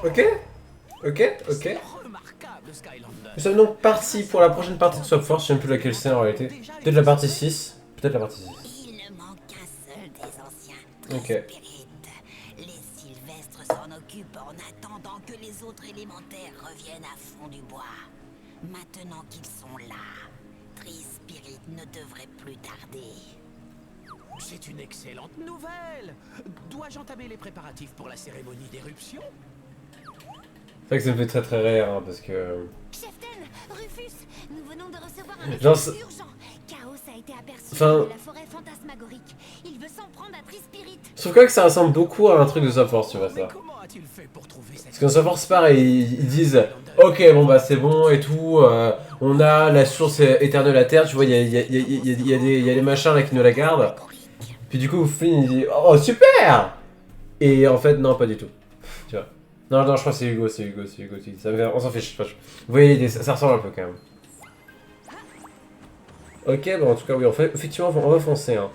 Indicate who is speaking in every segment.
Speaker 1: Ok. Ok, ok. Nous sommes donc partis pour la prochaine partie de Swap Force, je sais même plus laquelle c'est en réalité. Peut-être la partie 6. Peut-être la partie 6.
Speaker 2: Il ne manque qu'un seul des anciens
Speaker 1: Ok.
Speaker 2: Trispirites. Les Sylvestres s'en occupent en attendant que les autres élémentaires reviennent à fond du bois. Maintenant qu'ils sont là, Trispirit ne devrait plus tarder.
Speaker 3: C'est une excellente nouvelle. Dois-je entamer les préparatifs pour la cérémonie d'éruption?
Speaker 1: C'est vrai que ça me fait très très rire, hein, parce que...
Speaker 4: Cheftain, Rufus, nous venons de recevoir un
Speaker 1: Genre,
Speaker 4: message urgent. Chaos a été aperçu
Speaker 1: Enfin-
Speaker 4: dans la forêt fantasmagorique. Il veut s'en prendre à Trispirit.
Speaker 1: Je trouve quand même que ça ressemble beaucoup à un truc de Swap Force, tu vois
Speaker 3: Mais
Speaker 1: ça.
Speaker 3: comment a-t-il fait pour trouver cette...
Speaker 1: Parce qu'en Swap Force, pareil, ils disent ok, bon bah c'est bon et tout, on a la source éternelle à terre, tu vois, il y a des machins là qui nous la gardent. Puis du coup, Flynn il dit oh super. Et en fait, non, pas du tout. Tu vois. Non, non, je crois que c'est Hugo. Ça me... On s'en fiche. Vous voyez l'idée, ça ressemble un peu quand même. Ok, bon, en tout cas, oui, effectivement, on va foncer. Hein.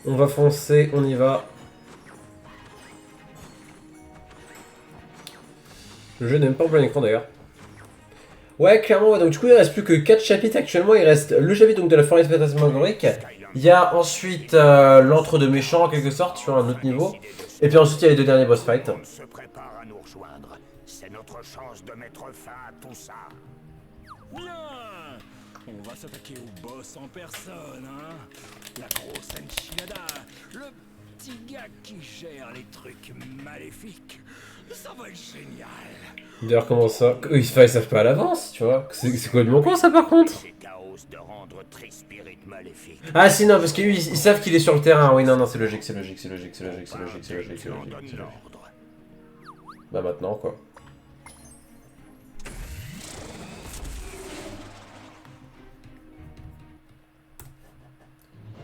Speaker 1: On va foncer, on y va. Le jeu n'aime pas en plein écran d'ailleurs. Ouais, clairement, ouais, donc du coup, il ne reste plus que 4 chapitres actuellement. Il reste le chapitre donc, de la forêt fantasmagorique. Il y a ensuite l'entre-deux méchants en quelque sorte sur un autre niveau. Et puis ensuite il y a les 2 derniers boss fights.
Speaker 5: On se prépare à nous rejoindre. C'est notre chance de mettre fin à tout ça.
Speaker 6: Bien. On va s'attaquer au boss en personne, hein. La grosse enchilada. Le petit gars qui gère les trucs maléfiques. Ça va être génial.
Speaker 1: D'ailleurs comment ça... Ils savent pas à l'avance, tu vois. C'est complètement con ça par contre.
Speaker 5: C'est Chaos de rendre Trispirit maléfique.
Speaker 1: Ah si non parce qu'ils ils savent qu'il est sur le terrain. Oui non non c'est logique.
Speaker 5: On donne l'ordre.
Speaker 1: Bah maintenant quoi.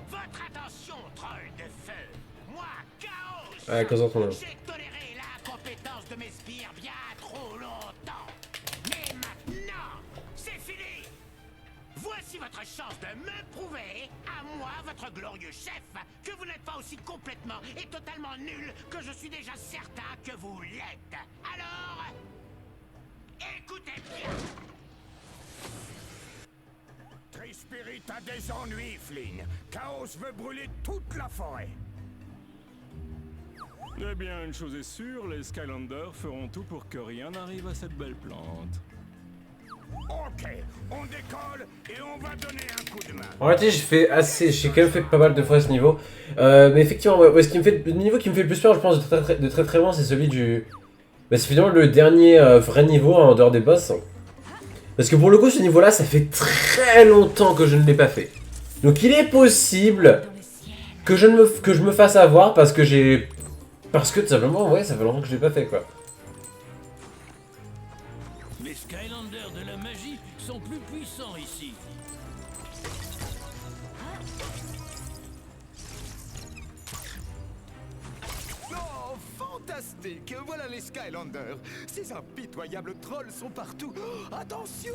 Speaker 3: Votre attention, troll de feu. Moi, Chaos.
Speaker 1: Ouais, concentrons-nous.
Speaker 3: J'ai toléré l'incompétence de mes sbires bien trop longtemps. Mais maintenant, c'est fini. Voici votre chance de me prouver, à moi, votre glorieux chef, que vous n'êtes pas aussi complètement et totalement nul que je suis déjà certain que vous l'êtes. Alors, écoutez bien.
Speaker 5: Trispirit a des ennuis, Flynn. Chaos veut brûler toute la forêt.
Speaker 6: Eh bien, une chose est sûre, les Skylanders feront tout pour que rien n'arrive à cette belle plante.
Speaker 5: Ok, on décolle et on va donner un coup de main.
Speaker 1: En réalité j'ai quand même fait pas mal de fois ce niveau. Mais effectivement ouais, ce qui me fait, le niveau qui me fait le plus peur je pense de très loin c'est celui du... Bah, c'est finalement le dernier vrai niveau en dehors des boss. Parce que pour le coup ce niveau là ça fait très longtemps que je ne l'ai pas fait. Donc il est possible que je me fasse avoir parce que j'ai... Parce que tout simplement ouais ça fait longtemps que je l'ai pas fait quoi.
Speaker 7: Les Skylanders de la magie sont plus puissants ici.
Speaker 8: Oh, fantastique! Voilà les Skylanders. Ces impitoyables trolls sont partout. Oh, attention!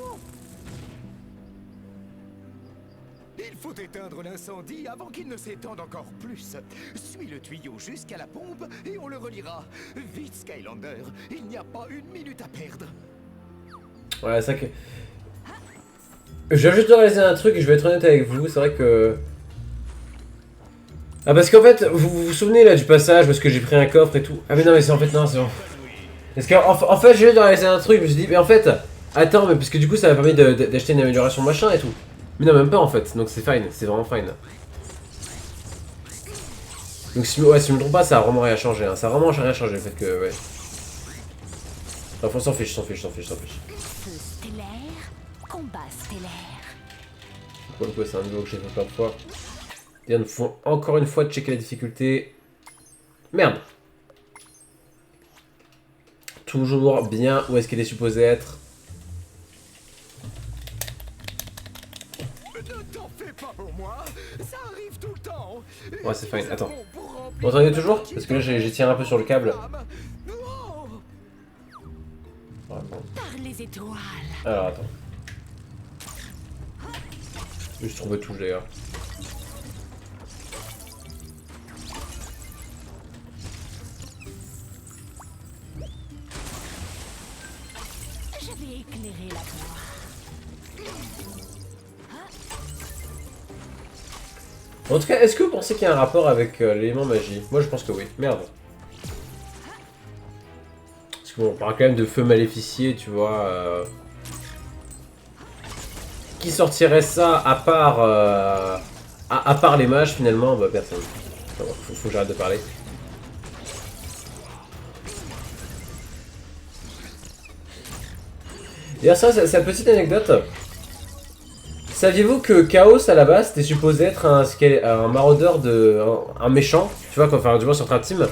Speaker 8: Il faut éteindre l'incendie avant qu'il ne s'étende encore plus. Suis le tuyau jusqu'à la pompe et on le reliera. Vite, Skylander, il n'y a pas une minute à perdre.
Speaker 1: Ouais c'est vrai que... Je viens juste de réaliser un truc et je vais être honnête avec vous, c'est vrai que... Ah parce qu'en fait, vous souvenez là du passage parce que j'ai pris un coffre et tout. Ah mais non mais c'est en fait non c'est bon. Parce qu'en fait je viens de réaliser un truc, je me suis dit mais en fait... Attends mais parce que du coup ça m'a permis d'acheter une amélioration machin et tout. Mais non même pas en fait, donc c'est fine, c'est vraiment fine. Donc si, ouais, si je me trompe pas ça a vraiment rien changé, hein. Ça a vraiment rien changé le fait que... Ouais. Enfin on s'en fiche.
Speaker 4: Feu stellaire, combat stellaire.
Speaker 1: Pour le coup c'est un niveau que j'ai fait plein de fois. Et il faut encore une fois checker la difficulté. Merde. Toujours bien où est-ce qu'elle est supposée être.
Speaker 8: Ne t'en fais pas pour moi, ça arrive tout le temps.
Speaker 1: Ouais c'est fine, attends. Vous entendez toujours? Parce que là j'ai tiré un peu sur le câble. Ouais, bon.
Speaker 4: Par les étoiles.
Speaker 1: Alors attends. Juste trouver tout d'ailleurs.
Speaker 4: vais éclairer la voie.
Speaker 1: En tout cas, est-ce que vous pensez qu'il y a un rapport avec l'élément magie? Moi je pense que oui. Merde. Parce qu'on parle quand même de feu maléficié, tu vois. Qui sortirait ça à part à part les mages finalement? Bah personne. Enfin, faut que j'arrête de parler. D'ailleurs ça, c'est une petite anecdote. Saviez-vous que Chaos à la base c'était supposé être un maraudeur de... un méchant, tu vois, enfin du moins sur Trap Team.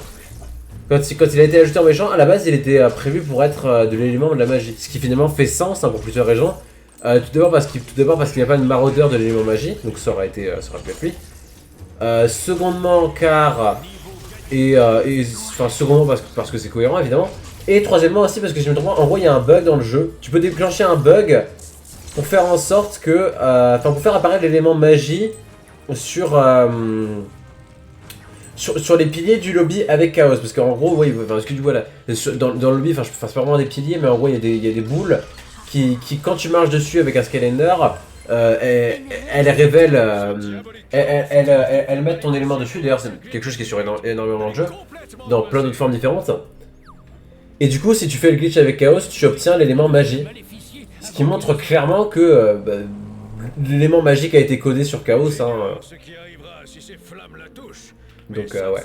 Speaker 1: Quand il a été ajouté en méchant, à la base il était prévu pour être de l'élément de la magie. Ce qui finalement fait sens pour plusieurs raisons. Tout d'abord parce qu'il n'y a pas de maraudeur de l'élément magie, donc ça aurait pu être lui. Secondement car... Enfin secondement parce que c'est cohérent évidemment. Et troisièmement aussi parce que si je me trompe pas, en gros il y a un bug dans le jeu. Tu peux déclencher un bug pour faire en sorte que... Enfin pour faire apparaître l'élément magie sur les piliers du lobby avec Chaos. Parce qu'en gros, oui, parce que du coup, dans le lobby, enfin c'est pas vraiment des piliers, mais en gros il y a des boules qui quand tu marches dessus avec un Skylender, elles révèlent... elles mettent ton élément dessus. D'ailleurs c'est quelque chose qui est sur énormément de jeux, dans plein d'autres formes différentes. Et du coup, si tu fais le glitch avec Chaos, tu obtiens l'élément magie. Ce qui montre clairement que l'élément magique a été codé sur Chaos. Hein. Donc, ouais.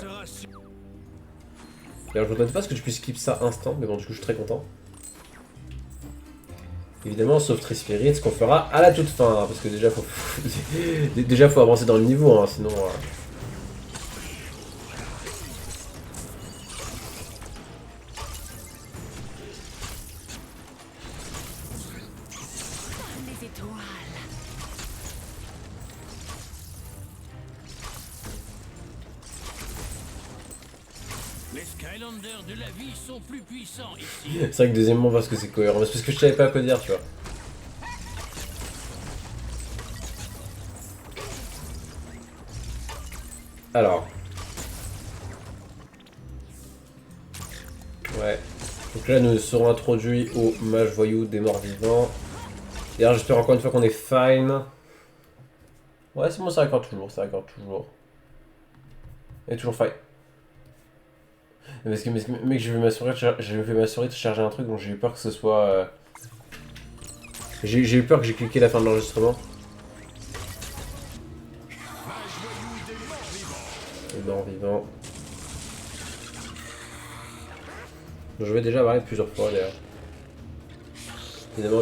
Speaker 1: D'ailleurs, je ne m'attendais pas à ce que tu puisses skip ça instant, mais bon, du coup, je suis très content. Évidemment, sauf Trispirit, ce qu'on fera à la toute fin. Hein, parce que déjà, faut avancer dans le niveau, hein, sinon...
Speaker 7: Les Skylanders de la vie sont plus puissants ici.
Speaker 1: C'est vrai que deuxièmement, parce que c'est cohérent. C'est parce que je savais pas quoi dire, tu vois. Alors. Ouais. Donc là, nous serons introduits au mage voyou des morts vivants. D'ailleurs, j'espère encore une fois qu'on est fine. Ouais, c'est bon, ça raccorde toujours, Et toujours fine. Parce que mec, je vais m'assurer de charger un truc, donc j'ai eu peur que ce soit... J'ai eu peur que j'ai cliqué la fin de l'enregistrement. Les morts vivants. Je vais déjà parler plusieurs fois d'ailleurs. Évidemment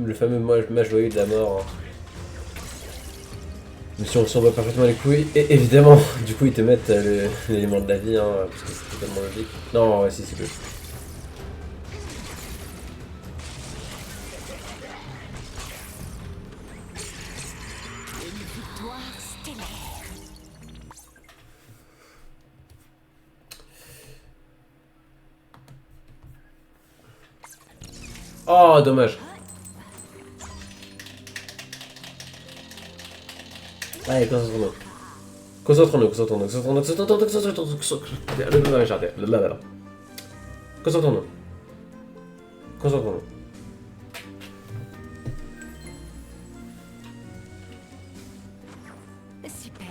Speaker 1: le fameux mage voyou de la mort. Hein. Mais si on s'en va parfaitement les couilles, et évidemment, du coup ils te mettent l'élément de la vie, hein, parce que c'est totalement logique. Non, ouais, si, c'est logique.
Speaker 4: Une victoire stellaire.
Speaker 1: Oh, dommage. Allez, concentrons-nous. Concentrons-nous.
Speaker 4: Super.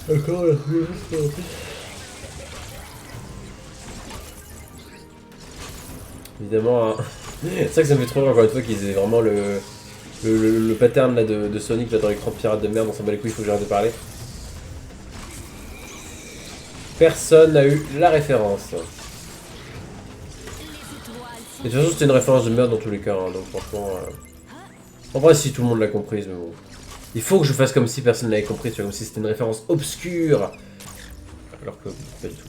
Speaker 1: Encore là. Évidemment, hein. C'est vrai que ça me fait trop rire encore une fois qu'ils aient vraiment le pattern là de Sonic là, dans l'écran pirate de merde, on s'en bat les couilles, il faut que j'arrête de parler. Personne n'a eu la référence. Et de toute façon c'était une référence de merde dans tous les cas, hein, donc franchement... En vrai si tout le monde l'a comprise, mais bon... Il faut que je fasse comme si personne ne l'avait compris, tu vois, comme si c'était une référence obscure. Alors que pas du tout.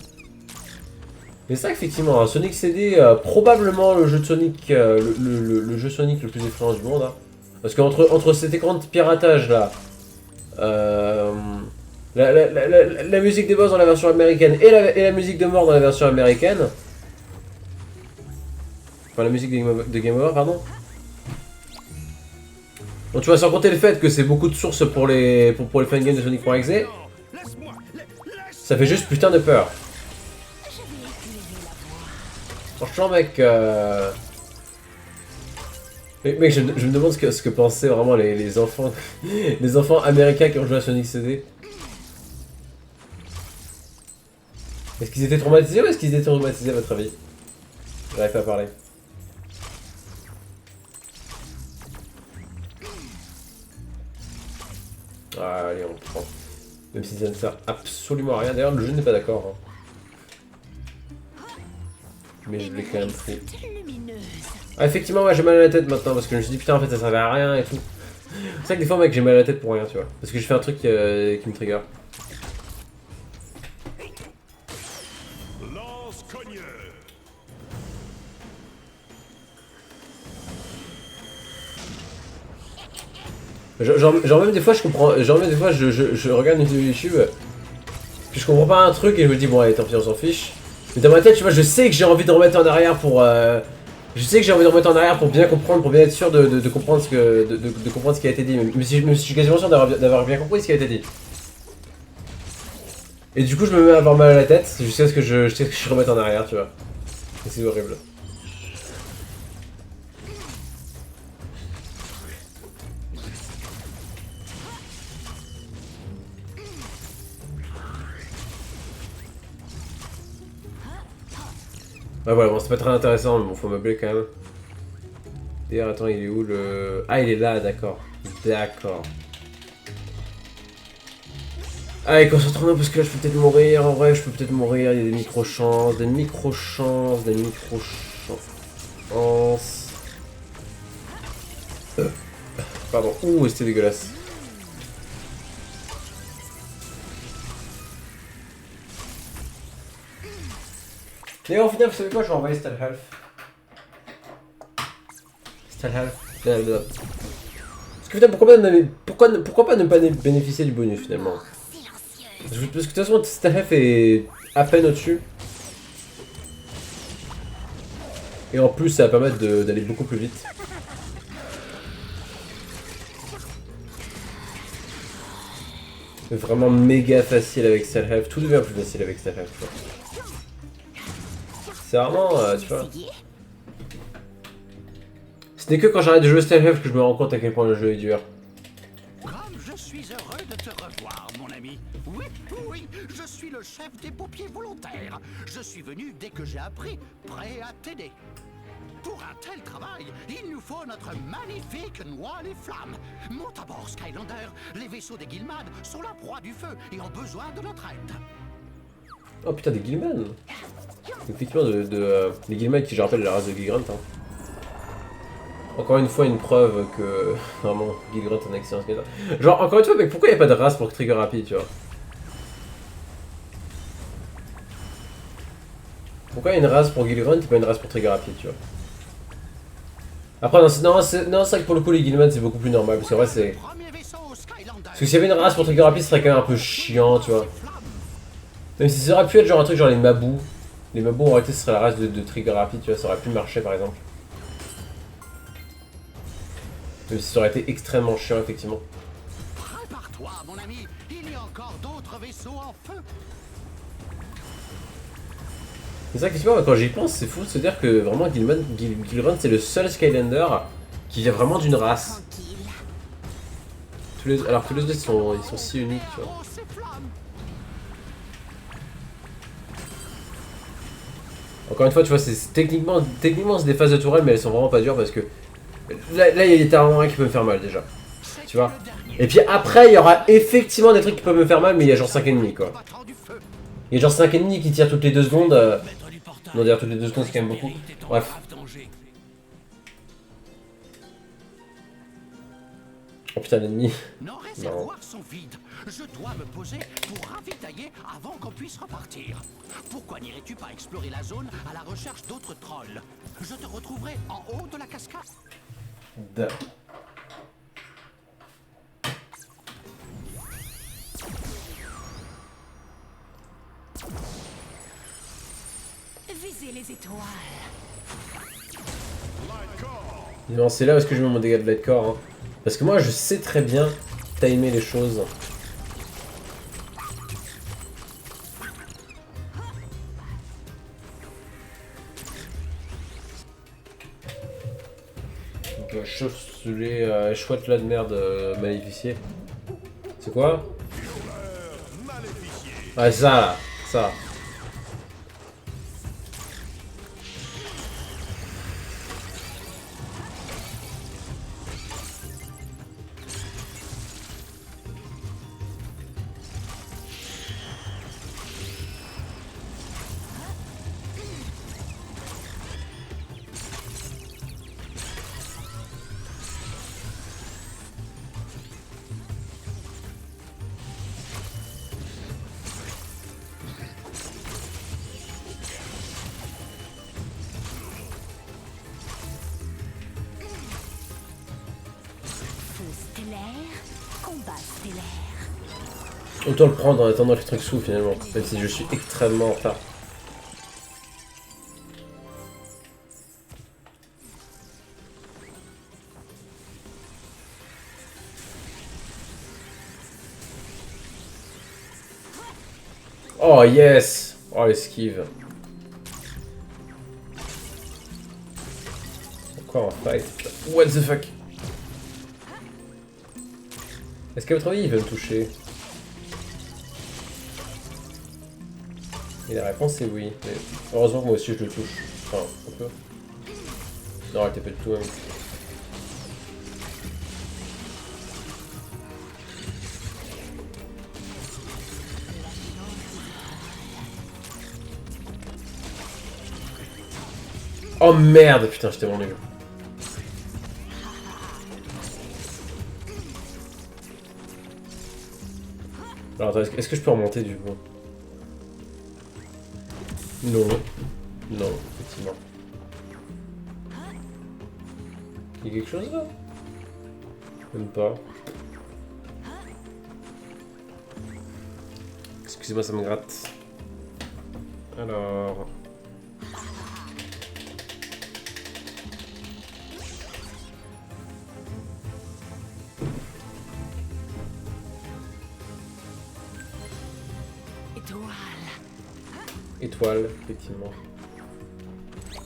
Speaker 1: Mais c'est vrai qu'effectivement, hein, Sonic CD, probablement le jeu de Sonic, le jeu Sonic le plus influent du monde. Hein. Parce qu'entre cet écran de piratage là, la musique des boss dans la version américaine et la musique de mort dans la version américaine. Enfin la musique de Game Over, pardon. Bon, tu vois, sans compter le fait que c'est beaucoup de sources pour les fangames de Sonic.exe, ça fait juste putain de peur. Franchement, mec, mec, je me demande ce que pensaient vraiment les enfants, les enfants américains qui ont joué à Sonic CD. Est-ce qu'ils étaient traumatisés ou est-ce qu'ils étaient traumatisés à votre avis? J'arrive pas à parler. Ah, allez, on prend. Même si ça ne sert absolument à rien. D'ailleurs, le jeu n'est pas d'accord. Hein. Mais je l'ai quand même pris. Ah, effectivement, ouais, j'ai mal à la tête maintenant parce que je me suis dit putain, en fait, ça servait à rien et tout. C'est vrai que des fois, mec, j'ai mal à la tête pour rien, tu vois. Parce que je fais un truc qui me trigger. Genre même des fois je comprends, genre même des fois je regarde une vidéo YouTube, puis je comprends pas un truc et je me dis bon allez tant pis on s'en fiche. Mais dans ma tête tu vois je sais que j'ai envie de remettre en arrière pour bien comprendre, pour bien être sûr de comprendre de comprendre ce qui a été dit, même si je suis quasiment sûr d'avoir bien compris ce qui a été dit. Et du coup je me mets à avoir mal à la tête jusqu'à ce que je remette en arrière tu vois. Et c'est horrible. Bah voilà, bon c'est pas très intéressant mais bon faut meubler quand même. D'ailleurs attends il est où le... Ah il est là d'accord. D'accord. Allez concentrons-nous parce que là je peux peut-être mourir, en vrai je peux peut-être mourir, il y a des micro-chances, Pardon, ouh c'était dégueulasse. D'ailleurs, au final, vous savez quoi, je vais envoyer Stalhalf. Stalhalf. Parce que putain, pourquoi pas ne pas bénéficier du bonus finalement? Parce que de toute façon, Stalhalf est à peine au-dessus. Et en plus, ça va permettre d'aller beaucoup plus vite. C'est vraiment méga facile avec Stalhalf. Tout devient plus facile avec Stalhalf. C'est vraiment, tu vois. Ce n'est que quand j'arrête de jouer Stalhalf que je me rends compte à quel point le jeu est dur.
Speaker 3: Comme je suis heureux de te revoir, mon ami. Oui, oui, je suis le chef des paupiers volontaires. Je suis venu dès que j'ai appris, prêt à t'aider. Pour un tel travail, il nous faut notre magnifique noix les flammes. Monte à bord, Skylander. Les vaisseaux des Guilmad sont la proie du feu et ont besoin de notre aide.
Speaker 1: Oh putain, des Guilmad. Effectivement, les Guilmad qui, je rappelle, la race de Gilgrunt. Hein. Encore une fois, une preuve que vraiment Gilgrunt est un excellent skater. Genre, encore une fois, mec, pourquoi il n'y a pas de race pour trigger rapide, tu vois? Pourquoi il y a une race pour Gilgrunt et pas une race pour trigger rapide, tu vois? Après, non, c'est vrai que pour le coup, les Guilmad c'est beaucoup plus normal parce qu'en vrai, c'est. Parce que s'il y avait une race pour trigger rapide, ce serait quand même un peu chiant, tu vois. Même si ça aurait pu être genre un truc genre les Mabous. Les Mabous en réalité ce serait la race de trigger rapide, tu vois, ça aurait pu marcher par exemple. Même si ça aurait été extrêmement chiant effectivement.
Speaker 3: Prépare-toi mon ami, il y a encore d'autres vaisseaux en feu.
Speaker 1: C'est ça qu'effectivement quand j'y pense, c'est fou de se dire que vraiment Gilgrunt c'est le seul Skylander qui vient vraiment d'une race. Alors que les autres ils sont si uniques, tu vois. Encore une fois, tu vois, c'est techniquement c'est des phases de tourelle, mais elles sont vraiment pas dures parce que là il y a littéralement rien qui peut me faire mal déjà. Tu vois. Et puis après, il y aura effectivement des trucs qui peuvent me faire mal, mais il y a genre 5 ennemis quoi. Il y a genre 5 ennemis qui tirent toutes les 2 secondes. Non, d'ailleurs, toutes les 2 secondes c'est quand même beaucoup. Bref. Oh putain, l'ennemi.
Speaker 3: Nos réservoirs sont vides. Je dois me poser pour ravitailler avant qu'on puisse repartir. Pourquoi n'irais-tu pas explorer la zone à la recherche d'autres trolls? Je te retrouverai en haut de la cascade.
Speaker 4: Visez les étoiles.
Speaker 1: Non, c'est là où est-ce que je mets mon dégât de Lightcore. Hein. Parce que moi, je sais très bien timer les choses. Chauve-soulet, chouette là de merde maléficié. C'est quoi? Ouais, ça là, ça.
Speaker 4: Feu stellaire, combat stellaire.
Speaker 1: Autant le prendre en attendant que le truc s'ouvre finalement, même si je suis extrêmement en retard. Oh yes! Oh l'esquive. Encore un fight. What the fuck? Est-ce qu'à votre avis il va me toucher? Et la réponse c'est oui. Mais heureusement que moi aussi je le touche. Enfin, un peu. Non, elle était pas du tout même. Oh merde, putain, j'étais vraiment nul. Alors attends, est-ce que je peux remonter du coup? Non. Non, effectivement. Il y a quelque chose là? Même pas. Excusez-moi, ça me gratte. Alors... Étoile, effectivement.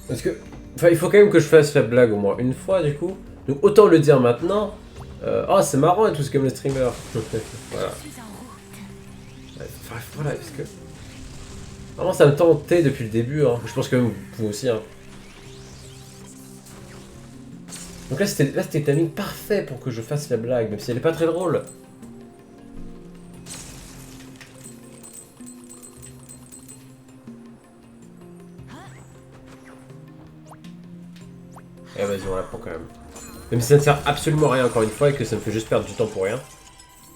Speaker 1: Parce que... Enfin, il faut quand même que je fasse la blague au moins une fois, du coup. Donc autant le dire maintenant. Oh, c'est marrant et tout ce comme le streamer. Voilà. Enfin, voilà, parce que... Vraiment, ça me tentait depuis le début, hein. Je pense que vous aussi, hein. Donc là, c'était le timing parfait pour que je fasse la blague, même si elle est pas très drôle. Eh vas-y, on la prend quand même. Même si ça ne sert absolument à rien encore une fois et que ça me fait juste perdre du temps pour rien.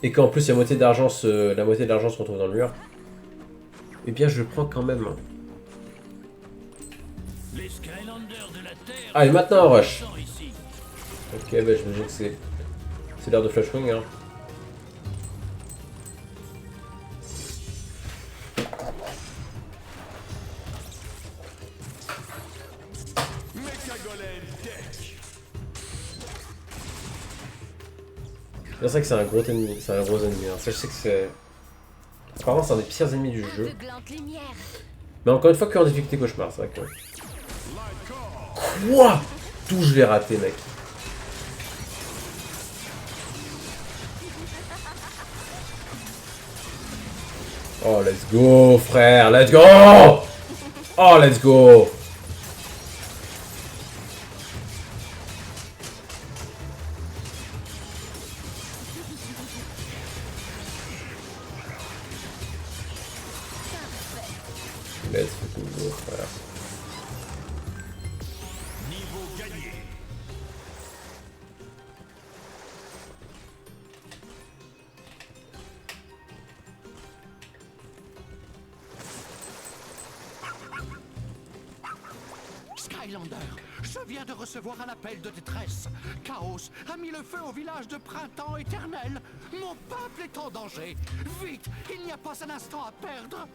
Speaker 1: Et qu'en plus la moitié de l'argent se retrouve dans le mur. Eh bien je le prends quand même.
Speaker 7: Les Skylanders de la Terre.
Speaker 1: Allez, maintenant on rush.
Speaker 7: Ici.
Speaker 1: Ok, bah j'imagine que c'est l'heure de Flashwing, hein. C'est vrai que c'est un gros ennemi, c'est un gros ennemi. Hein. Ça, je sais que c'est... Apparemment, c'est un des pires ennemis du jeu. Mais encore une fois, que en difficulté cauchemar, c'est vrai que... Quoi? Tout je l'ai raté, mec. Oh, let's go, frère, let's go! Oh, let's go! Let's fucking go, frère.
Speaker 5: Niveau gagné.
Speaker 3: Skylander, je viens de recevoir un appel de détresse. Chaos a mis le feu au village de Printemps Éternel. Mon peuple est en danger. Vite, il n'y a pas un instant à perdre.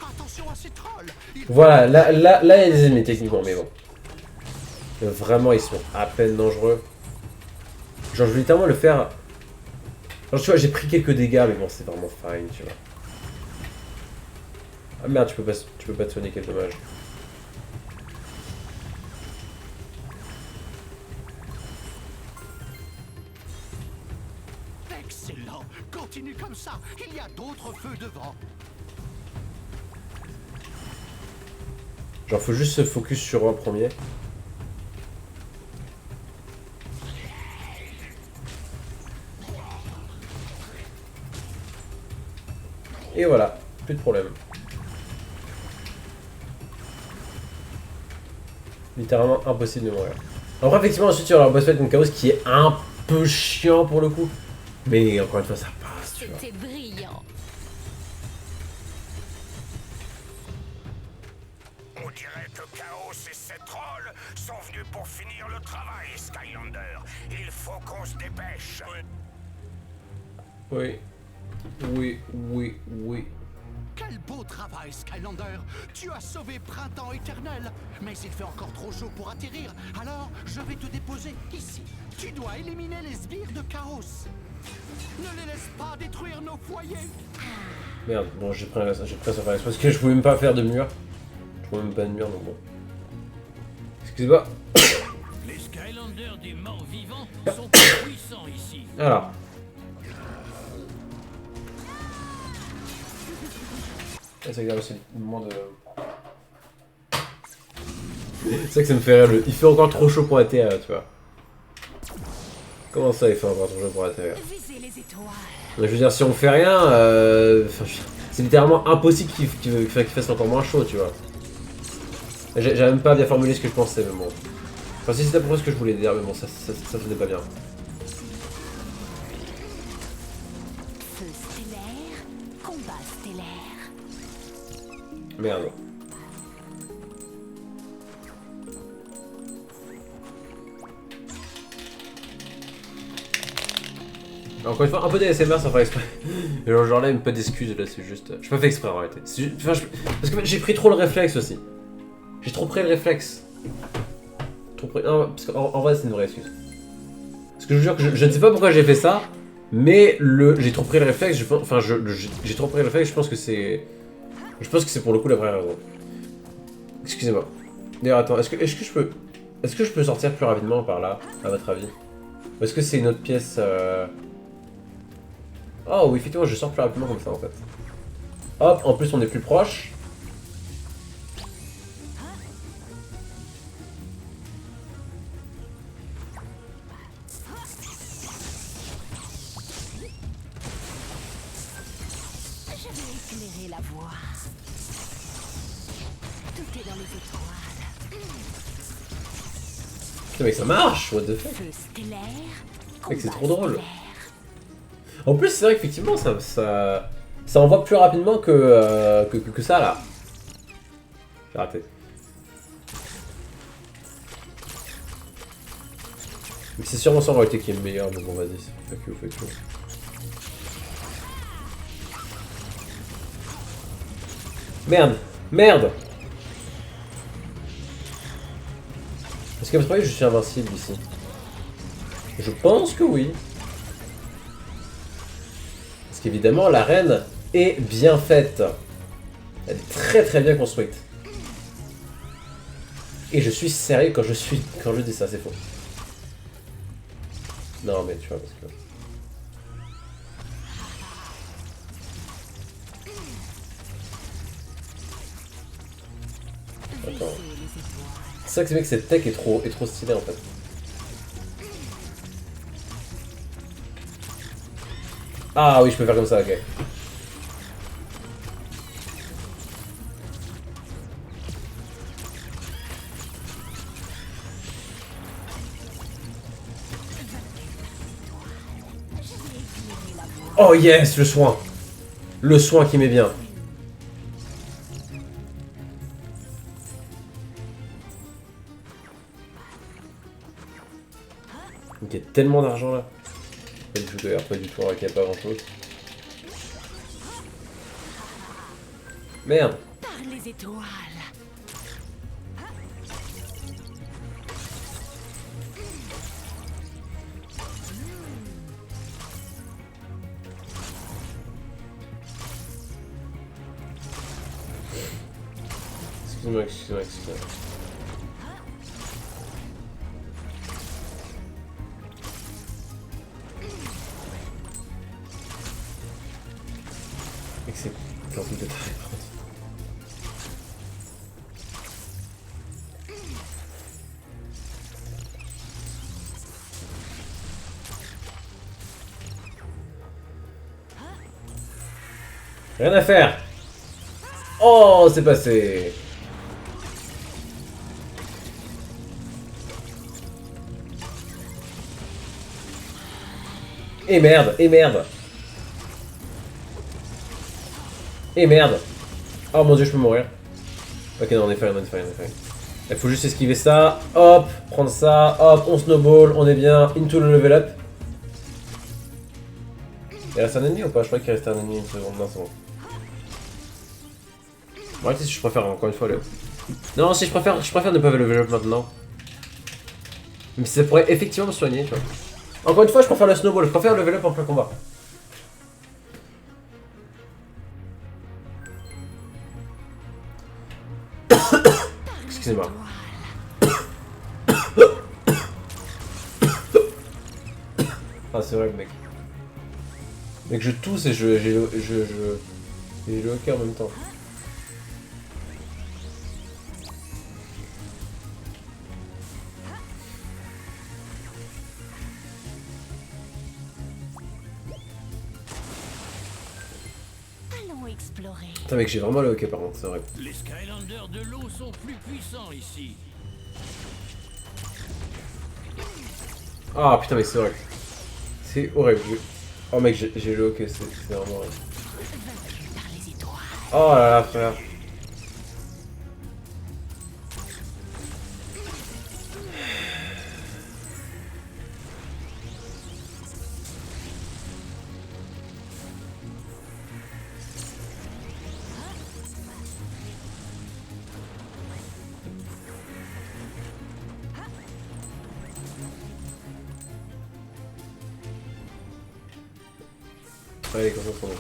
Speaker 3: Attention à ces trolls.
Speaker 1: Voilà, là, il y a des ennemis techniquement, mais bon. Vraiment, ils sont à peine dangereux. Genre, je vais littéralement le faire Alors, tu vois, j'ai pris quelques dégâts, mais bon, c'est vraiment fine, tu vois. Ah merde, tu peux pas te soigner, quel dommage.
Speaker 3: Excellent. Continue comme ça. Il y a d'autres feux devant.
Speaker 1: Genre, faut juste se focus sur un premier. Et voilà, plus de problème. Littéralement impossible de mourir. Après, effectivement, ensuite, il y aura un boss fight contre Chaos qui est un peu chiant pour le coup. Mais encore une fois, ça passe, tu vois.
Speaker 4: C'était brillant.
Speaker 5: On dirait que Chaos et ses trolls sont venus pour finir le travail, Skylander. Il faut qu'on se dépêche.
Speaker 1: Oui. Oui, oui, oui.
Speaker 3: Quel beau travail, Skylander. Tu as sauvé Printemps Éternel. Mais il fait encore trop chaud pour atterrir. Alors, je vais te déposer ici. Tu dois éliminer les sbires de Chaos. Ne les laisse pas détruire nos foyers.
Speaker 1: Merde, bon, j'ai pris ça faire parce que je pouvais même pas faire de mur. Je pouvais même pas de mur, donc bon. Excusez-moi.
Speaker 7: Les Skylanders des morts vivants sont plus puissants ici.
Speaker 1: Alors. Ah, c'est grave aussi le moment de... C'est vrai que ça me fait rire, il fait encore trop chaud pour atterrir, tu vois. Comment ça, il fait encore trop chaud pour atterrir?
Speaker 4: Visez les étoiles.
Speaker 1: Je veux dire, si on fait rien, c'est littéralement impossible qu'il fasse encore moins chaud, tu vois. J'ai même pas bien formulé ce que je pensais, mais bon. Enfin, si c'était à peu près ce que je voulais dire, mais bon, ça faisait pas bien.
Speaker 4: Feu stellaire, combat stellaire.
Speaker 1: Merde. Encore une fois, un peu d'ASMR sans faire exprès. Genre là, un peu d'excuses, là, c'est juste... Je pas fait exprès en réalité. Parce que j'ai pris trop le réflexe aussi. J'ai trop pris le réflexe. Trop pris... Non, parce qu'en vrai, c'est une vraie excuse. Parce que je vous jure que je ne sais pas pourquoi j'ai fait ça, mais j'ai trop pris le réflexe, j'ai trop pris le réflexe, je pense que c'est... Je pense que c'est pour le coup la vraie raison. Excusez-moi. D'ailleurs, attends, est-ce que je peux sortir plus rapidement par là, à votre avis? Ou est-ce que c'est une autre pièce Oh oui, effectivement, je sors plus rapidement comme ça en fait. Hop, en plus on est plus proche.
Speaker 4: Je vais éclairer la voie. Tout est dans les étoiles.
Speaker 1: Putain, mec, ça marche, what the fuck.
Speaker 4: Feu stellaire,
Speaker 1: Mec, c'est
Speaker 4: combat
Speaker 1: trop drôle.
Speaker 4: stellaire.
Speaker 1: En plus, c'est vrai qu'effectivement, ça envoie plus rapidement que ça là. J'ai raté. Mais c'est sûrement ça en réalité qui est le meilleur, mais bon, vas-y, fuck you, fuck you. Merde! Merde! Est-ce que vous croyez que je suis invincible ici? Je pense que oui. Parce qu'évidemment, l'arène est bien faite. Elle est très très bien construite. Et je suis sérieux quand je dis ça, c'est faux. Non mais tu vois, parce que... Attends. C'est vrai que cette tech est trop stylée en fait. Ah oui, je peux faire comme ça, ok. Oh yes, le soin. Le soin qui m'est bien. Il y a tellement d'argent là. Pas du tout d'ailleurs, pas du tout, il n'y a pas grand chose. Merde.
Speaker 4: Par les étoiles.
Speaker 1: Excuse-moi, excuse-moi, excuse-moi. Mec, c'est un truc de taré, par contre. Rien à faire. Oh, c'est passé. Et merde, et merde. Et merde. Oh mon dieu, je peux mourir. Ok, non, on est fine, on est fine, on est fine. Il faut juste esquiver ça. Hop, prendre ça. Hop, on snowball, on est bien. Into le level up. Il reste un ennemi ou pas? Je crois qu'il reste un ennemi une seconde. Non, c'est bon. Bon, arrêtez si je préfère encore une fois le... Non, si je préfère ne pas level up maintenant. Mais ça pourrait effectivement me soigner, tu vois. Encore une fois, je préfère le snowball, je préfère level up en plein combat. Excusez-moi. Ah, c'est vrai, mec. Mec, je tousse et j'ai le hockey en même temps.
Speaker 4: Allons explorer.
Speaker 1: Putain, mec, j'ai vraiment le hockey par contre, c'est vrai.
Speaker 7: Les Skylanders de l'eau sont plus puissants ici.
Speaker 1: Ah putain, mec, c'est vrai. C'est horrible. Oh mec, j'ai le hockey, c'est vraiment horrible. Oh là là, frère. Allez, concentrons-nous.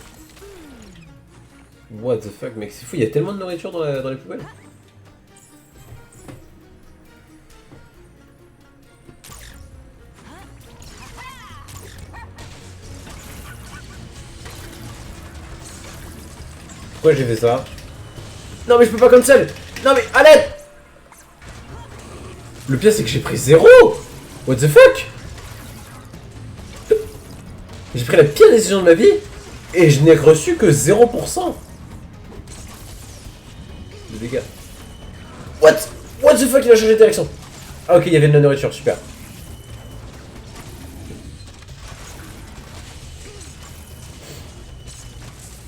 Speaker 1: What the fuck, mec, c'est fou, il y a tellement de nourriture dans les poubelles. Pourquoi j'ai fait ça? Non mais je peux pas cancel. Non mais à l'aide. Le pire c'est que j'ai pris 0. What the fuck. J'ai pris la pire décision de ma vie et je n'ai reçu que 0% de dégâts. What the fuck, il a changé de direction. Ah ok, il y avait de la nourriture, super.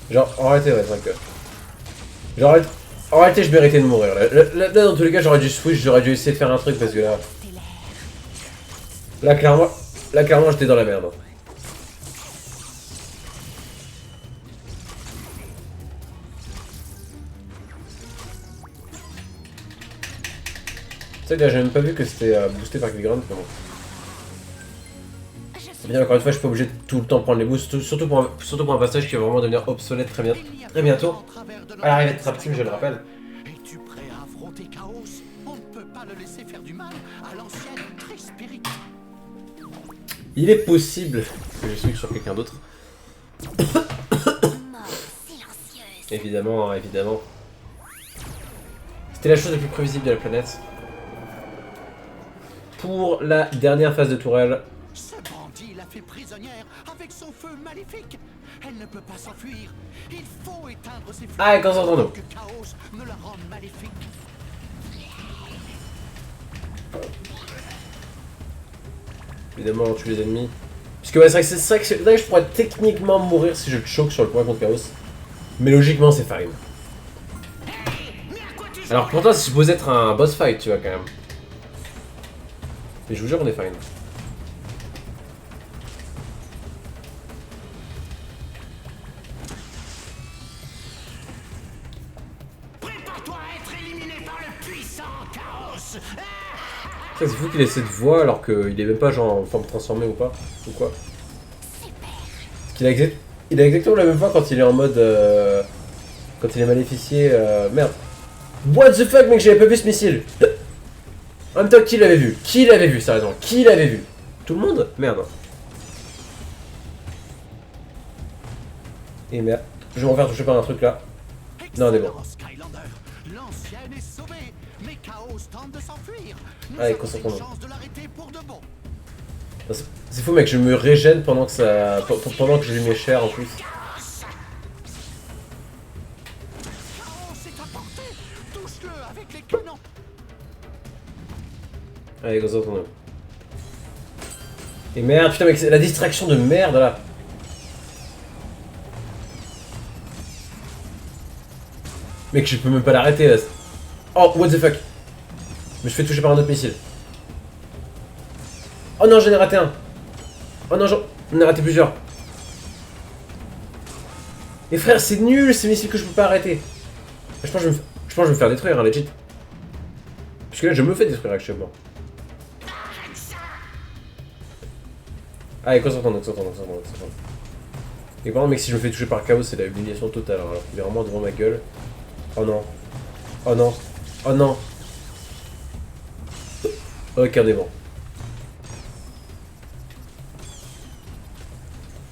Speaker 1: Genre, en réalité, ouais, 5 heures. Genre, en réalité, je méritais de mourir. Là, dans tous les cas, j'aurais dû switch, j'aurais dû essayer de faire un truc parce que là... Là, clairement, j'étais dans la merde. Tu sais, là, j'ai même pas vu que c'était boosté par Quick Ground, mais bon. Bien, encore une fois, je suis pas obligé de tout le temps prendre les boosts, surtout pour un passage qui va vraiment devenir obsolète très bientôt. À l'arrivée de Trapteam, je le rappelle.
Speaker 8: Es-tu prêt à affronter Chaos? On ne peut pas le laisser faire du mal à l'ancienne Tri-Spirit.
Speaker 1: Il est possible que je switch sur quelqu'un d'autre. Évidemment, hein, évidemment. C'était la chose la plus prévisible de la planète. Pour la dernière phase de tourelle.
Speaker 8: Ce bandit l'a fait prisonnière avec son feu maléfique. Elle ne peut pas s'enfuir. Il faut éteindre ses feux.
Speaker 1: Ah, concentrons-nous.
Speaker 8: Que Chaos ne la rende maléfique.
Speaker 1: Évidemment, on tue les ennemis. Parce que ouais, c'est vrai que là, je pourrais techniquement mourir si je choque sur le point contre Chaos. Mais logiquement, c'est fine. Alors pourtant, c'est supposé être un boss fight, tu vois, quand même. Mais je vous jure, on est fine.
Speaker 3: Prépare-toi à être éliminé par le puissant Chaos.
Speaker 1: C'est fou qu'il ait cette voix alors qu'il est même pas genre en forme transformée ou pas. Ou quoi. Parce qu'il a, il a exactement la même voix quand il est en mode... quand il est maléficié... merde. What the fuck, mec, j'avais pas vu ce missile. En même temps, qui l'avait vu? Qui l'avait vu, sérieusement? Qui l'avait vu? Tout le monde? Merde. Et merde. Je vais me faire toucher par un truc là. Non, on est bon.
Speaker 3: Skylander, l'ancienne est sauvée, mais Chaos tente de s'enfuir. Nous
Speaker 1: Allez,
Speaker 3: avons
Speaker 1: concentrons-nous.
Speaker 3: une chance de l'arrêter pour de bon.
Speaker 1: C'est fou, mec, je me régène pendant que ça. Pendant que je lui mets cher en plus.
Speaker 3: Chaos est à portée. Touche-le avec les canons.
Speaker 1: Allez, concentrons-nous. Et merde, putain, mec, c'est la distraction de merde là. Mec, je peux même pas l'arrêter là. Oh, what the fuck. Je me fais toucher par un autre missile. Oh non, j'en ai raté un. Oh non, j'en ai raté plusieurs. Mais frère, c'est nul ces missiles que je peux pas arrêter. Je pense que je vais me faire détruire, hein, legit. Puisque là, je me fais détruire actuellement. Allez, concentrons-nous. Et par contre, mec, si je me fais toucher par Chaos, c'est la humiliation totale. Hein, alors qu'il est vraiment devant ma gueule. Oh non. Oh non. Oh non. Ok, on est bon.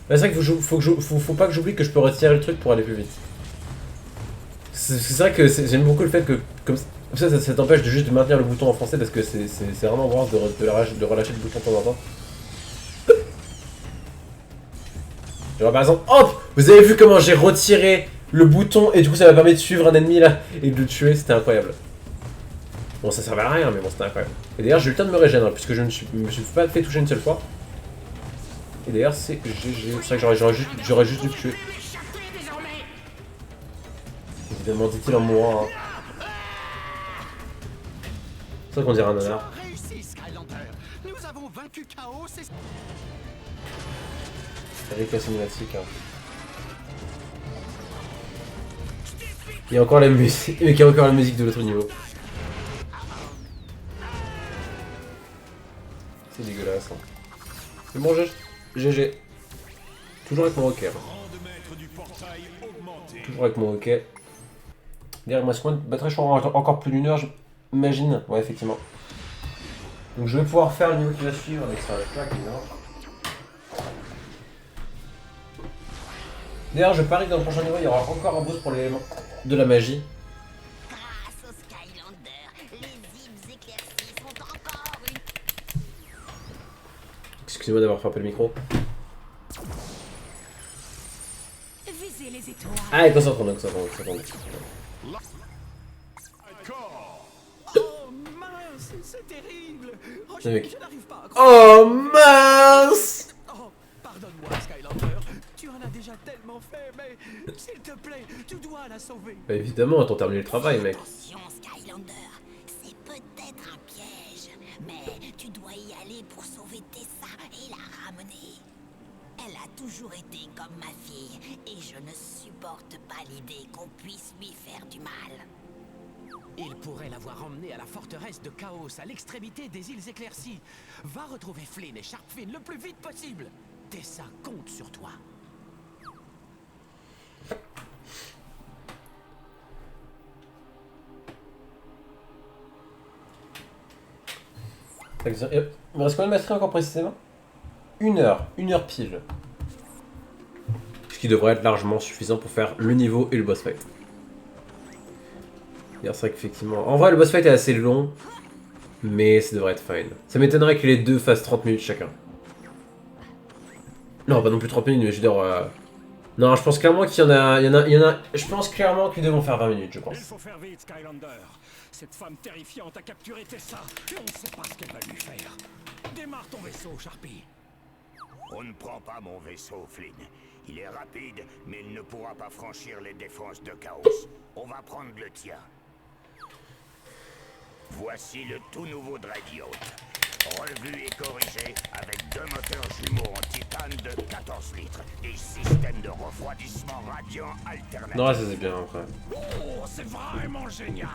Speaker 1: C'est vrai qu'il faut pas que j'oublie que je peux retirer le truc pour aller plus vite. C'est vrai que j'aime beaucoup le fait que comme ça t'empêche de juste de maintenir le bouton en français parce que c'est vraiment worse de relâcher le bouton de temps en temps. Genre par exemple, hop, vous avez vu comment j'ai retiré le bouton et du coup ça m'a permis de suivre un ennemi là et de le tuer, c'était incroyable. Bon, ça servait à rien mais bon, c'était incroyable. Et d'ailleurs j'ai eu le temps de me régénérer hein, puisque je me suis pas fait toucher une seule fois. Et d'ailleurs c'est GG, c'est vrai que j'aurais juste dû le tuer. Évidemment dit-il en mourant. Hein. C'est vrai qu'on dirait un nanar.
Speaker 3: Réussi, Skylander. Nous avons vaincu Chaos et...
Speaker 1: Avec la cinématique. Hein. Il y a encore la musique. Mais il y a encore la musique de l'autre niveau. C'est dégueulasse. Hein. Mais bon, GG. Toujours avec mon hockey. Hein. Toujours avec mon hockey. Derrière moi, ce point de batterie, je crois encore plus d'une heure, j'imagine. Ouais, effectivement. Donc je vais pouvoir faire le niveau qui va suivre avec ça. D'ailleurs, je parie que dans le prochain niveau, il y aura encore un boost pour l'élément de la magie.
Speaker 2: Grâce au Skylander, les îles éclaircies sont encore une...
Speaker 1: Excusez-moi d'avoir frappé le micro.
Speaker 4: Visez les étoiles.
Speaker 1: Allez, concentrons-nous.
Speaker 3: Oh mince, c'est terrible. Oh, je n'arrive pas à
Speaker 1: Oh
Speaker 3: croire.
Speaker 1: mince!
Speaker 3: Oh, pardonne-moi, Skylander. Tu en as déjà tellement fait, mais s'il te plaît, tu dois la sauver.
Speaker 1: Bah évidemment, t'as terminé le travail, mec.
Speaker 2: Attention, Skylander, c'est peut-être un piège, mais tu dois y aller pour sauver Tessa et la ramener. Elle a toujours été comme ma fille, et je ne supporte pas l'idée qu'on puisse lui faire du mal.
Speaker 3: Il pourrait l'avoir emmenée à la forteresse de Chaos, à l'extrémité des îles éclaircies. Va retrouver Flynn et Sharpfin le plus vite possible. Tessa compte sur toi.
Speaker 1: Il me reste combien de masteries encore précisément? 1 heure pile. Ce qui devrait être largement suffisant pour faire le niveau et le boss fight. C'est vrai qu'effectivement... En vrai, le boss fight est assez long, mais ça devrait être fine. Ça m'étonnerait que les deux fassent 30 minutes chacun. Non, pas non plus 30 minutes, mais je veux dire... Non, je pense clairement qu'il y en a... Je pense clairement qu'ils devront faire 20 minutes, je pense.
Speaker 6: Il faut faire vite, Skylander. Cette femme terrifiante a capturé Tessa, et on ne sait pas ce qu'elle va lui faire. Démarre ton vaisseau, Sharpie.
Speaker 5: On ne prend pas mon vaisseau, Flynn. Il est rapide, mais il ne pourra pas franchir les défenses de Chaos. On va prendre le tien. Voici le tout nouveau Dreadnought. Revu et corrigé avec 2 moteurs jumeaux en titane de 14 litres et système de refroidissement radiant alternatif.
Speaker 1: Non, ça c'est bien après.
Speaker 6: Oh, c'est vraiment génial.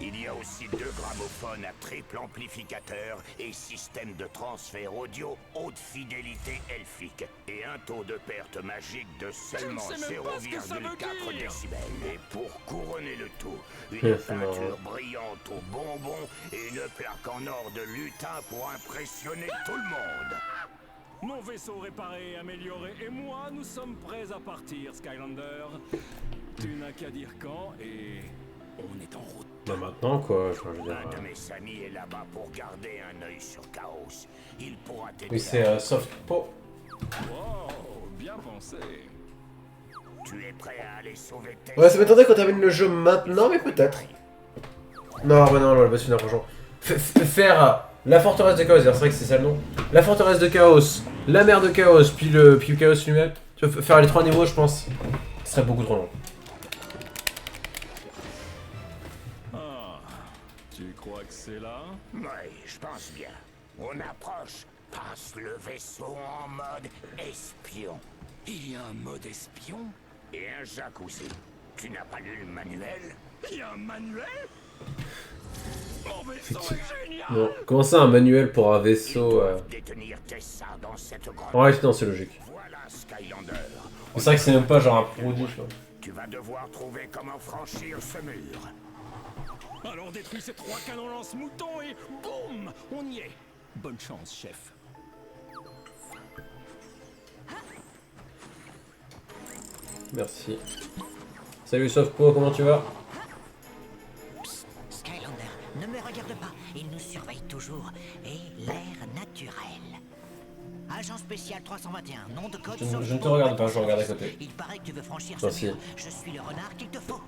Speaker 5: Il y a aussi 2 gramophones à triple amplificateur et système de transfert audio haute fidélité elfique. Et un taux de perte magique de seulement
Speaker 6: Je ne sais même pas ce que ça veut
Speaker 5: 0,4
Speaker 6: dire.
Speaker 5: décibels. Et pour couronner le tout, une
Speaker 1: C'est marrant.
Speaker 5: peinture brillante au bonbon et une plaque en or de lutin pour impressionner tout le monde.
Speaker 6: Mon vaisseau réparé, amélioré et moi, nous sommes prêts à partir, Skylander. Tu n'as qu'à dire quand et on est en route.
Speaker 1: Bah maintenant quoi, je veux dire.
Speaker 5: Un de mes amis est là-bas pour garder un œil sur Chaos. Il pourra t'aider.
Speaker 1: Oui, c'est Soft Po.
Speaker 6: Wow, bien pensé.
Speaker 5: Tu es prêt à aller sauver tes...
Speaker 1: Ouais, ça m'étonnerait qu'on termine le jeu maintenant, mais peut-être. Non, bah non, le boss final, franchement. Faire la forteresse de Chaos, c'est vrai que c'est ça le nom. La forteresse de Chaos, la mer de Chaos, puis le Chaos lui-même. Tu vas faire les 3 niveaux, je pense. Ce serait beaucoup trop long.
Speaker 6: Ah, tu crois que c'est là?
Speaker 5: Oui, je pense bien. On approche. Passe le vaisseau en mode espion.
Speaker 6: Il y a un mode espion?
Speaker 5: Et un jacuzzi. Tu n'as pas lu le manuel?
Speaker 6: Il y a un manuel? Mon vaisseau est génial!
Speaker 1: Bon, comment ça, un manuel pour un vaisseau
Speaker 5: Détenir Tessa dans cette grotte.
Speaker 1: Ouais, non, c'est logique.
Speaker 5: Voilà Skylander.
Speaker 1: C'est vrai que c'est même pas genre un produit, je vois.
Speaker 5: Tu vas devoir trouver comment franchir ce mur.
Speaker 6: Alors détruis ces 3 canons lance-moutons et boum! On y est! Bonne chance, chef.
Speaker 1: Merci. Salut Soft Po, comment tu vas?
Speaker 2: Skylander, ne me regarde pas. Il nous surveille toujours. Et l'air naturel. Agent spécial 321, nom de code...
Speaker 1: Je ne te regarde pas, je regarde à côté.
Speaker 2: Il paraît que tu veux franchir ce
Speaker 1: Merci.
Speaker 2: mur. Je suis le renard qu'il te faut.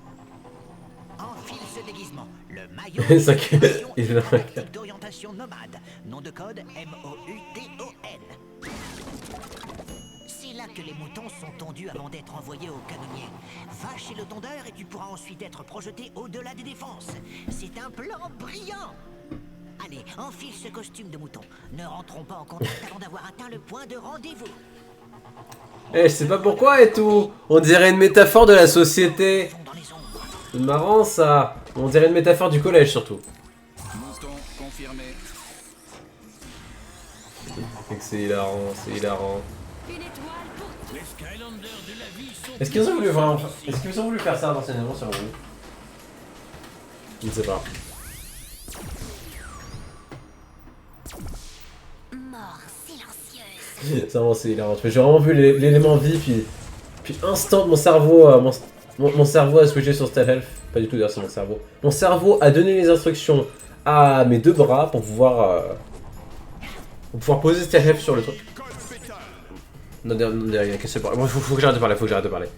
Speaker 2: Enfile ce déguisement. Le maillot...
Speaker 1: Ça que- il est là.
Speaker 2: tactique d'orientation nomade. Nom de code MOUTON. C'est là que les moutons sont tondus avant d'être envoyés au canonnier. Va chez le tondeur et tu pourras ensuite être projeté au-delà des défenses. C'est un plan brillant. Allez, enfile ce costume de mouton. Ne rentrons pas en contact avant d'avoir atteint le point de rendez-vous.
Speaker 1: Eh, je sais pas pourquoi et tout. On dirait une métaphore de la société.
Speaker 2: Fond dans les ombres.
Speaker 1: C'est marrant ça. On dirait une métaphore du collège surtout.
Speaker 6: Mouton confirmé.
Speaker 1: C'est hilarant, c'est hilarant.
Speaker 4: Une étoile pour
Speaker 7: Les Skylanders de la vie sont...
Speaker 1: Est-ce qu'ils ont voulu vraiment... Est-ce qu'ils ont voulu faire ça anciennement sur vous? Je ne sais pas.
Speaker 4: mort silencieuse.
Speaker 1: C'est vraiment c'est hilarant. J'ai vraiment vu l'élément vie puis instant mon cerveau mon cerveau a switché sur Stealth Health. Pas du tout d'ailleurs c'est mon cerveau. Mon cerveau a donné les instructions à mes 2 bras pour pouvoir poser Stealth Health sur le truc. Non, derrière, qu'est-ce que c'est pas... Bon, faut que j'arrête de parler, faut que j'arrête de parler.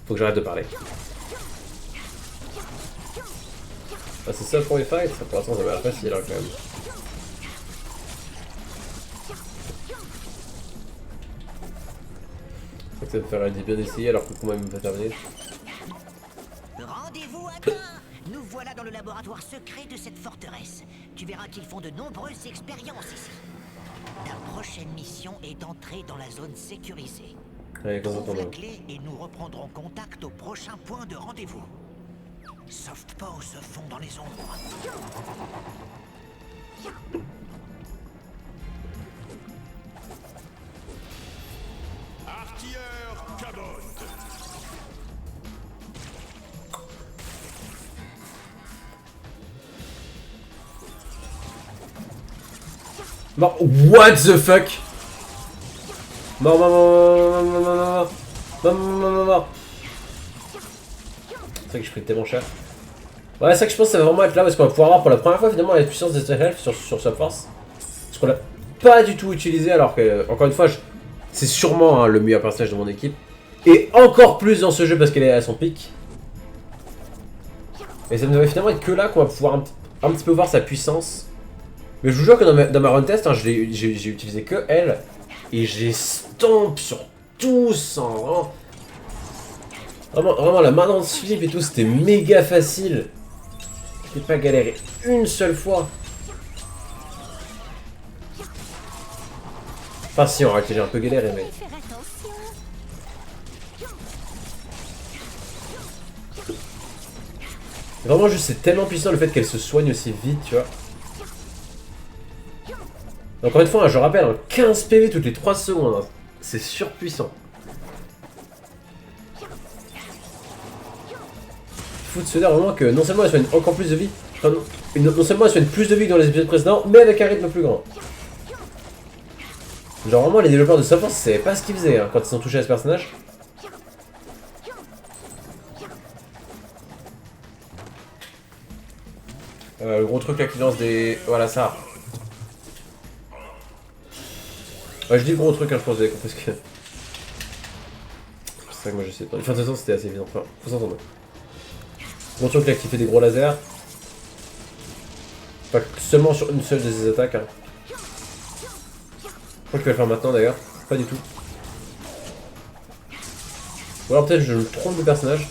Speaker 1: Faut que j'arrête de parler. Ah, c'est ça le premier fight? Ça, pour l'instant, ça m'a l'air facile, hein, quand même. Je crois que ça me ferait bien d'essayer alors que le combat est même pas terminé.
Speaker 2: Rendez-vous atteint. Nous voilà dans le laboratoire secret de cette forteresse. Tu verras qu'ils font de nombreuses expériences ici. Ta prochaine mission est d'entrer dans la zone sécurisée.
Speaker 1: Allez,
Speaker 2: Trouve la
Speaker 1: concentrons-nous.
Speaker 2: clé et nous reprendrons contact au prochain point de rendez-vous. Softpaw se fond dans les ombres.
Speaker 6: Artilleur Cabot.
Speaker 1: Mort. What the fuck? Mort. C'est vrai que je pris tellement cher. Ouais, c'est vrai que je pense que ça va vraiment être là parce qu'on va pouvoir avoir pour la première fois finalement la puissance de Stealth Health sur sa force. Parce qu'on l'a pas du tout utilisé alors que, encore une fois, c'est sûrement le meilleur personnage de mon équipe. Et encore plus dans ce jeu parce qu'elle est à son pic. Et ça ne devrait finalement être que là qu'on va pouvoir un petit peu voir sa puissance. Mais je vous jure que dans ma run test, hein, j'ai utilisé que elle. Et j'ai stomp sur tous en... Vraiment la main dans le slip et tout, c'était méga facile. J'ai pas galéré une seule fois. Enfin si, en réalité j'ai un peu galéré mais...
Speaker 4: Faire attention.
Speaker 1: Vraiment, juste, c'est tellement puissant le fait qu'elle se soigne aussi vite, tu vois. Encore une fois, hein, je rappelle, hein, 15 PV toutes les 3 secondes. Hein. C'est surpuissant. Faut se dire vraiment que non seulement elle soigne encore plus de vie, enfin, non seulement elle soigne plus de vie que dans les épisodes précédents, mais avec un rythme plus grand. Genre vraiment les développeurs de Software savaient pas ce qu'ils faisaient hein, quand ils sont touchés à ce personnage. Le gros truc là qui lance des... Voilà ça. Ouais je dis le gros truc hein, je pense que vous avez compris ce que... C'est ça que moi je sais pas. Enfin de toute façon c'était assez évident, enfin, faut s'entendre. Gros truc là qui fait des gros lasers. Pas seulement sur une seule de ses attaques. Hein. Je crois qu'il va le faire maintenant d'ailleurs. Pas du tout. Ou alors peut-être je me trompe de personnage.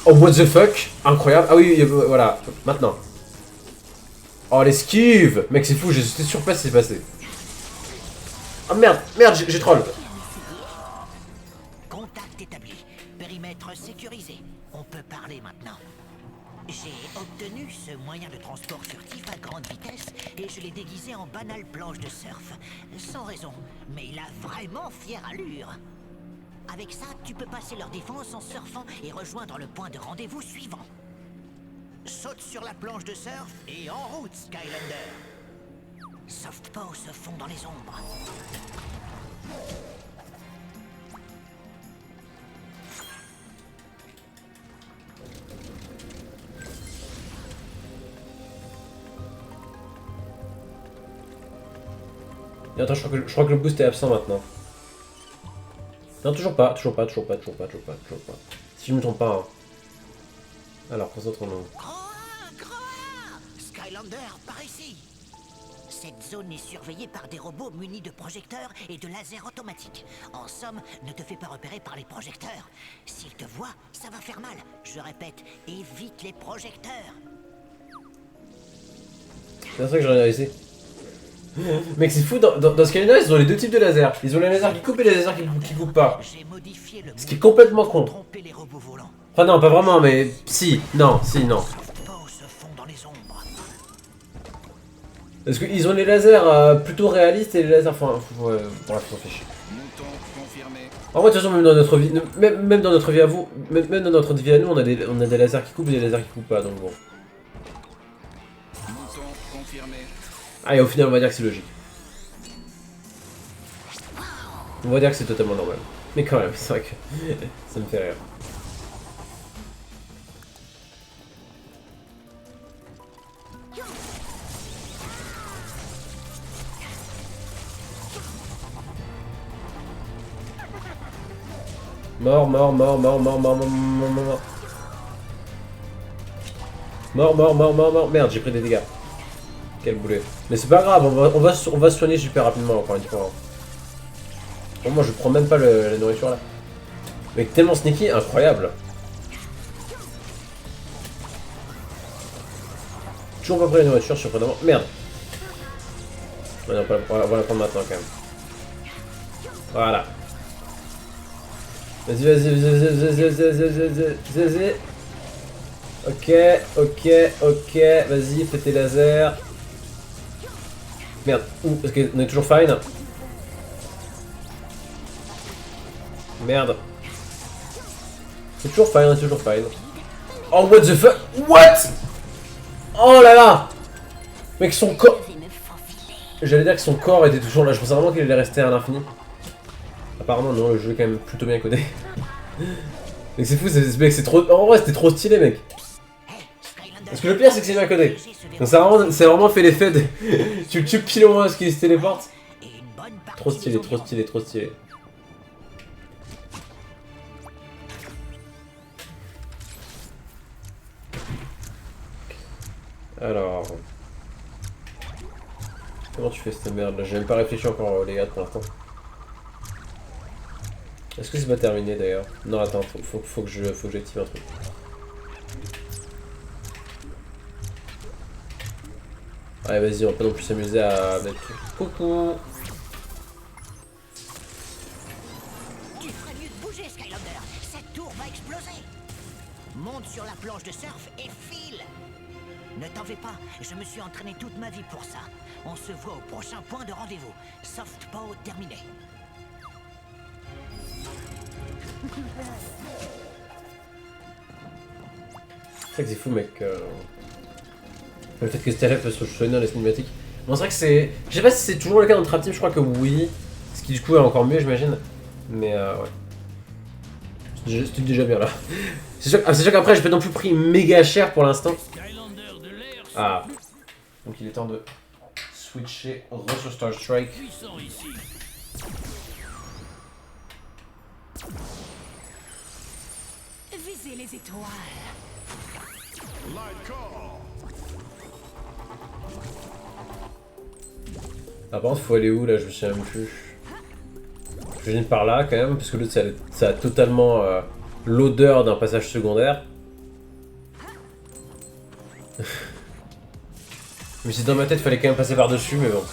Speaker 1: Oh what the fuck. Incroyable. Ah oui, voilà. Maintenant. Oh l'esquive. Mec c'est fou, j'étais sûr pas ce qui s'est passé. Ah merde, merde, j'ai troll.
Speaker 2: Contact établi. Périmètre sécurisé. On peut parler maintenant. J'ai obtenu ce moyen de transport furtif à grande vitesse et je l'ai déguisé en banale planche de surf. Sans raison, mais il a vraiment fière allure. Avec ça, tu peux passer leur défense en surfant et rejoindre le point de rendez-vous suivant. Saute sur la planche de surf et en route, Skylander. Softpaw se fond dans les ombres.
Speaker 1: Et attends, je crois que le boost est absent maintenant. Non, toujours pas. Si je me trompe pas. Hein. Alors, concentrons-nous.
Speaker 2: Skylander, par ici. Cette zone est surveillée par des robots munis de projecteurs et de lasers automatiques. En somme, ne te fais pas repérer par les projecteurs. S'ils te voient, ça va faire mal. Je répète, évite les projecteurs.
Speaker 1: C'est ça que j'ai réalisé. Mec c'est fou, dans Skylander ils ont les deux types de lasers. Ils ont les lasers qui coupent et les lasers qui coupent pas. Ce qui est complètement con. Enfin non, pas vraiment, mais si, non. Parce qu'ils ont les lasers plutôt réalistes et les lasers... Enfin, ouais, bref, on s'en fait chier. En vrai, de toute façon, même dans notre vie, même dans notre vie à vous, même dans notre vie à nous, on a des lasers qui coupent et des lasers qui coupent pas, donc bon. Ah et au final on va dire que c'est logique. On va dire que c'est totalement normal. Mais quand même, c'est vrai que ça me fait rire. Mort. Merde, j'ai pris des dégâts. Quel boulet. Mais c'est pas grave, on va se soigner super rapidement encore une fois. Bon, moi je prends même pas la nourriture là. Mais tellement sneaky, incroyable. Toujours pas pris la nourriture, surprenamment. Merde. On va la prendre maintenant quand même. Voilà. Vas-y. Ok. Vas-y, fais tes lasers. Merde, parce qu'on est toujours fine. Merde. C'est toujours fine, Oh, what the fuck? What? Oh là là! Mec, son corps... J'allais dire que son corps était toujours là, je pensais vraiment qu'il allait rester à l'infini. Apparemment non, le jeu est quand même plutôt bien codé. Mec, c'est fou, mec, c'est trop... En vrai, c'était trop stylé, mec. Parce que le pire c'est que c'est bien codé. Donc ça a vraiment fait l'effet de... tu le tues pile au moment où il se téléporte. Trop stylé. Alors... Comment tu fais cette merde là? J'ai même pas réfléchi encore les gars pour l'instant. Est-ce que c'est pas terminé d'ailleurs? Non attends, faut que j'active un truc. Ouais vas-y, on va pas non plus s'amuser à mettre... Coucou.
Speaker 2: Tu ferais mieux de bouger, Skylander. Cette tour va exploser. Monte sur la planche de surf et file. Ne t'en fais pas, je me suis entraîné toute ma vie pour ça. On se voit au prochain point de rendez-vous. Soft pow terminé.
Speaker 1: C'est vrai que c'est fou, mec. Le fait que Stella peut se soigner dans les cinématiques. Bon, c'est vrai que c'est. Je sais pas si c'est toujours le cas dans Trap Team, je crois que oui. Ce qui du coup est encore mieux, j'imagine. Mais ouais. C'est déjà bien là. C'est sûr qu'après, j'ai pas non plus pris méga cher pour l'instant.
Speaker 7: Skylanders de l'air sont
Speaker 1: Ah. Donc il est temps de switcher sur Star Strike.
Speaker 7: puissants ici.
Speaker 4: Visez les étoiles.
Speaker 1: Ah, par contre, faut aller où là? Je me souviens même plus. Je viens par là quand même, parce que l'autre ça a totalement l'odeur d'un passage secondaire. Mais c'est dans ma tête, fallait quand même passer par-dessus, mais bon.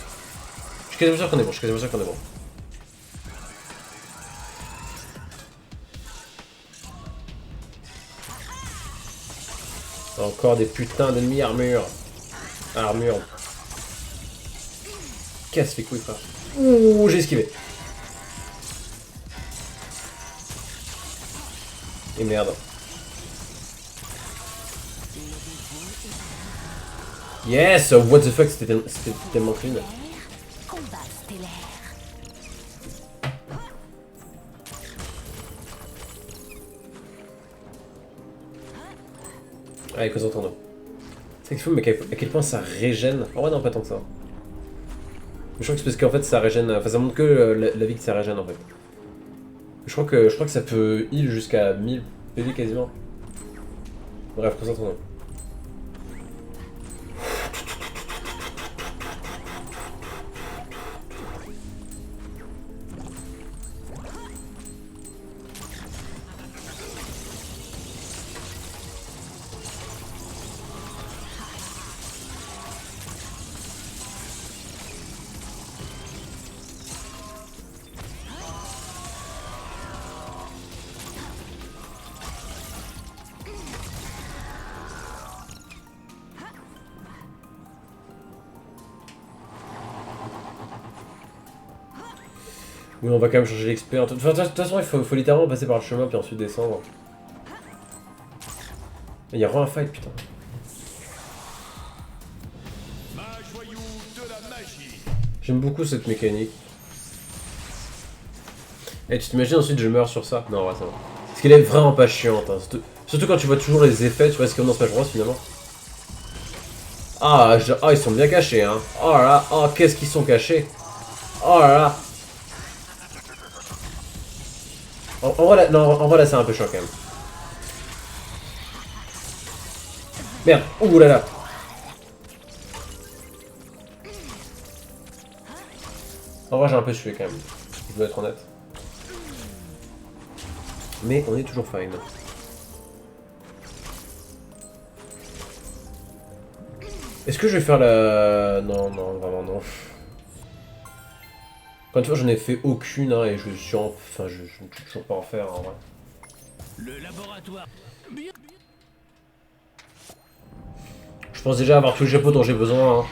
Speaker 1: Je suis quasiment sûr qu'on est bon, Encore des putains d'ennemis armure. Armure. Casse les couilles, frère. Ouh, j'ai esquivé. Et merde. Yes! What the fuck, c'était tellement clean.
Speaker 4: Combat stellaire.
Speaker 1: Allez, concentrons-nous. C'est fou, mais à quel point ça régène. Oh ouais, non, pas tant que ça. Je crois que c'est parce qu'en fait ça régène. Enfin, ça montre que la vie que ça régène en fait. Je crois que ça peut heal jusqu'à 1000 PV quasiment. Bref, concentrons-nous. Oui, on va quand même changer l'XP. Enfin, de toute façon, il faut littéralement passer par le chemin puis ensuite descendre. Il y a vraiment un fight, putain. J'aime beaucoup cette mécanique. Et tu t'imagines ensuite je meurs sur ça? Non, ouais, ça va. Parce qu'elle est vraiment pas chiante. Hein. Surtout quand tu vois toujours les effets, tu vois, c'est comme dans Smash Bros finalement. Ah, ils sont bien cachés, hein. Oh là là, oh, qu'est-ce qu'ils sont cachés. Oh là là. En vrai là c'est un peu chiant quand même. Merde, ouh là là. En vrai j'ai un peu sué quand même, je dois être honnête. Mais on est toujours fine. Est-ce que je vais faire la... Non, vraiment non. Quand tu vois, j'en ai fait aucune, hein, et je suis en... Enfin, je ne peux toujours pas en faire, en vrai.
Speaker 7: Le laboratoire.
Speaker 1: Je pense déjà avoir tous les chapeaux dont j'ai besoin, hein.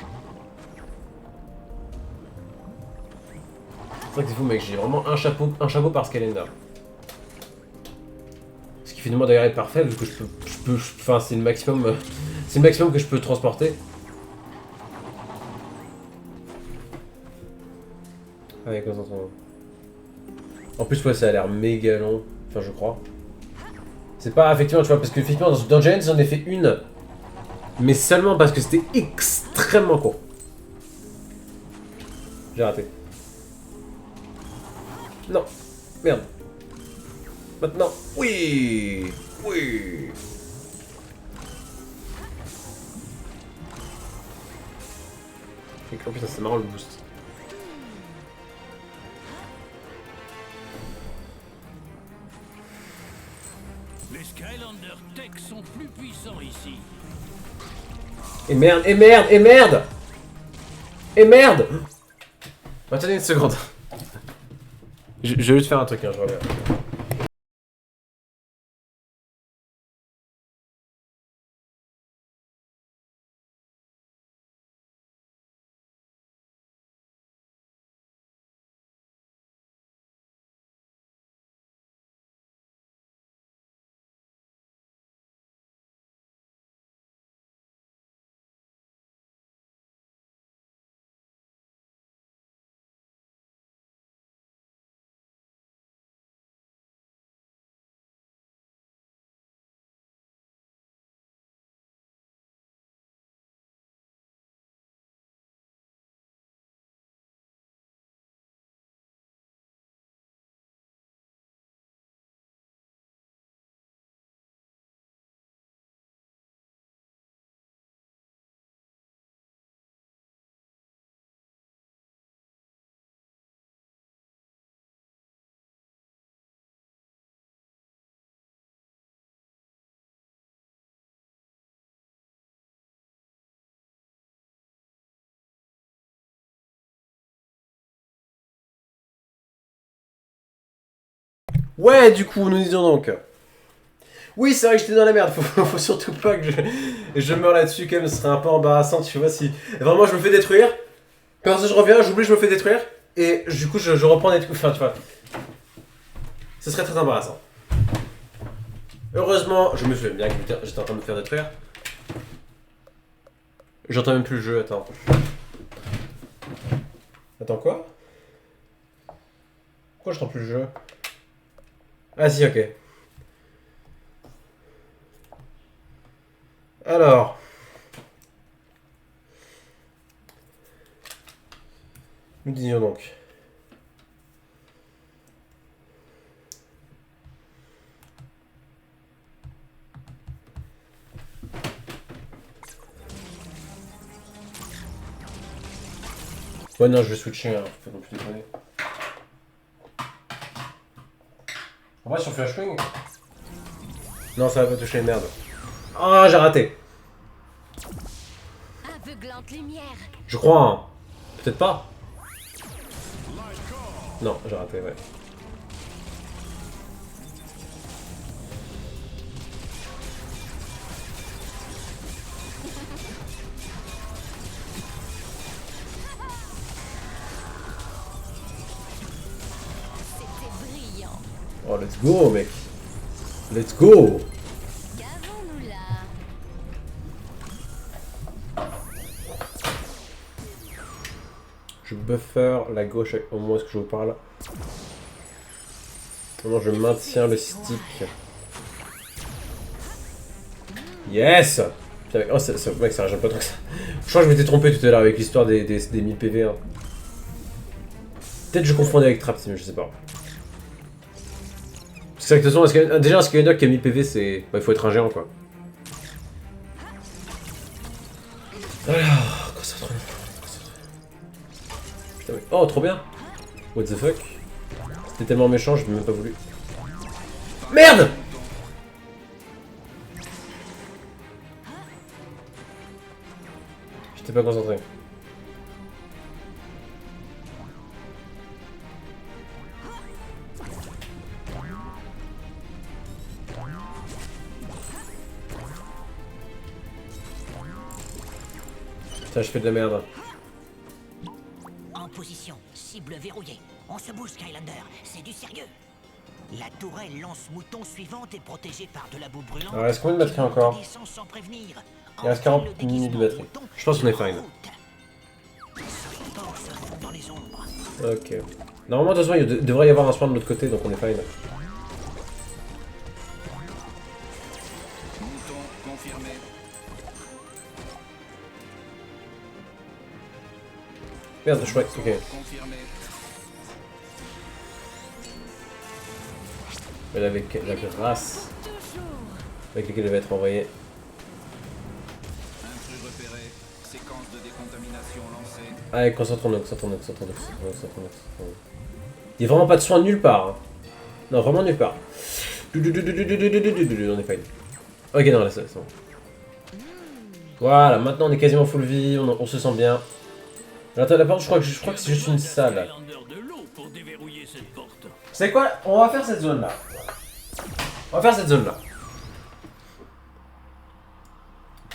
Speaker 1: C'est vrai que c'est fou, mec, j'ai vraiment un chapeau par Skylander. Ce qui fait de moi d'ailleurs être parfait, vu que je peux... Enfin, c'est le maximum... c'est le maximum que je peux transporter. Allez, concentrons-nous. En plus, ouais, ça a l'air méga long. Enfin, je crois. C'est pas effectivement, tu vois, parce que effectivement, dans Giants, j'en ai fait une. Mais seulement parce que c'était extrêmement court. J'ai raté. Non. Merde. Maintenant. Oui. Oui. Oh putain, c'est marrant le boost.
Speaker 7: Les Skylanders Tech sont plus puissants ici.
Speaker 1: Et merde, et merde, et merde. Et merde. Attendez une seconde. Je vais juste faire un truc, hein, je reviens. Ouais, du coup, nous disions donc. Oui, c'est vrai que j'étais dans la merde. Faut surtout pas que je meure là-dessus, quand même. Ce serait un peu embarrassant, tu vois, si vraiment je me fais détruire. Quand je reviens, j'oublie, je me fais détruire. Et du coup, je reprends des trucs. Enfin, tu vois. Ce serait très embarrassant. Heureusement, je me souviens bien que j'étais en train de me faire détruire. J'entends même plus le jeu, attends. Attends, quoi? Pourquoi j'entends plus le jeu? Ah si, ok. Alors. Nous disions donc. Ouais, non, je vais switcher, hein. Faut non plus déconner. En vrai, si on fait un swing. Non, ça va pas toucher les merdes. Ah, j'ai raté.
Speaker 4: Aveuglante lumière.
Speaker 1: Je crois, hein. Peut-être pas. Non, j'ai raté, ouais.
Speaker 4: C'était brillant.
Speaker 1: Oh, let's go, mec. Let's go.
Speaker 4: Qu'avons-nous là?
Speaker 1: Je buffer la gauche au moins ce que je vous parle. Comment je maintiens le stick. Yes. Oh, mec, ça rajoute pas trop que ça. Je crois que je m'étais trompé tout à l'heure avec l'histoire des 1000 PV. Hein. Peut-être que je confondais avec Trap, mais je sais pas. C'est vrai que de toute façon, déjà un Skylander qui a 1000 PV, c'est. Bah, il faut être un géant quoi. Alors, concentre-toi. Putain, mais... Oh, trop bien! What the fuck? C'était tellement méchant, je n'ai même pas voulu. Merde! J'étais pas concentré. Putain, je fais de la merde.
Speaker 2: En position, cible verrouillée. On se bouge, Skylander, c'est du sérieux. La tourelle lance-mouton suivante est protégée par de la boue brûlante.
Speaker 1: Alors, reste combien de batterie encore?
Speaker 2: Sans prévenir.
Speaker 1: Il reste 40 minutes de batterie. Je pense qu'on est fine.
Speaker 2: Dans les ombres.
Speaker 1: Ok. Normalement, de toute façon, il devrait y avoir un spawn de l'autre côté, donc on est fine.
Speaker 6: Mouton confirmé.
Speaker 1: Merde, je crois que... Ok.
Speaker 6: Confirmé.
Speaker 1: Mais avec la grâce avec laquelle elle va être envoyée.
Speaker 6: Intrus repéré. Séquence de décontamination lancée.
Speaker 1: Allez, concentrons-nous. Il n'y a vraiment pas de soin nulle part. Hein. Non, vraiment nulle part. On est fine. Ok, non, là, c'est bon. Voilà, maintenant on est quasiment full vie, on se sent bien. Attends, la porte, je crois que c'est juste une salle. C'est quoi? On va faire cette zone là.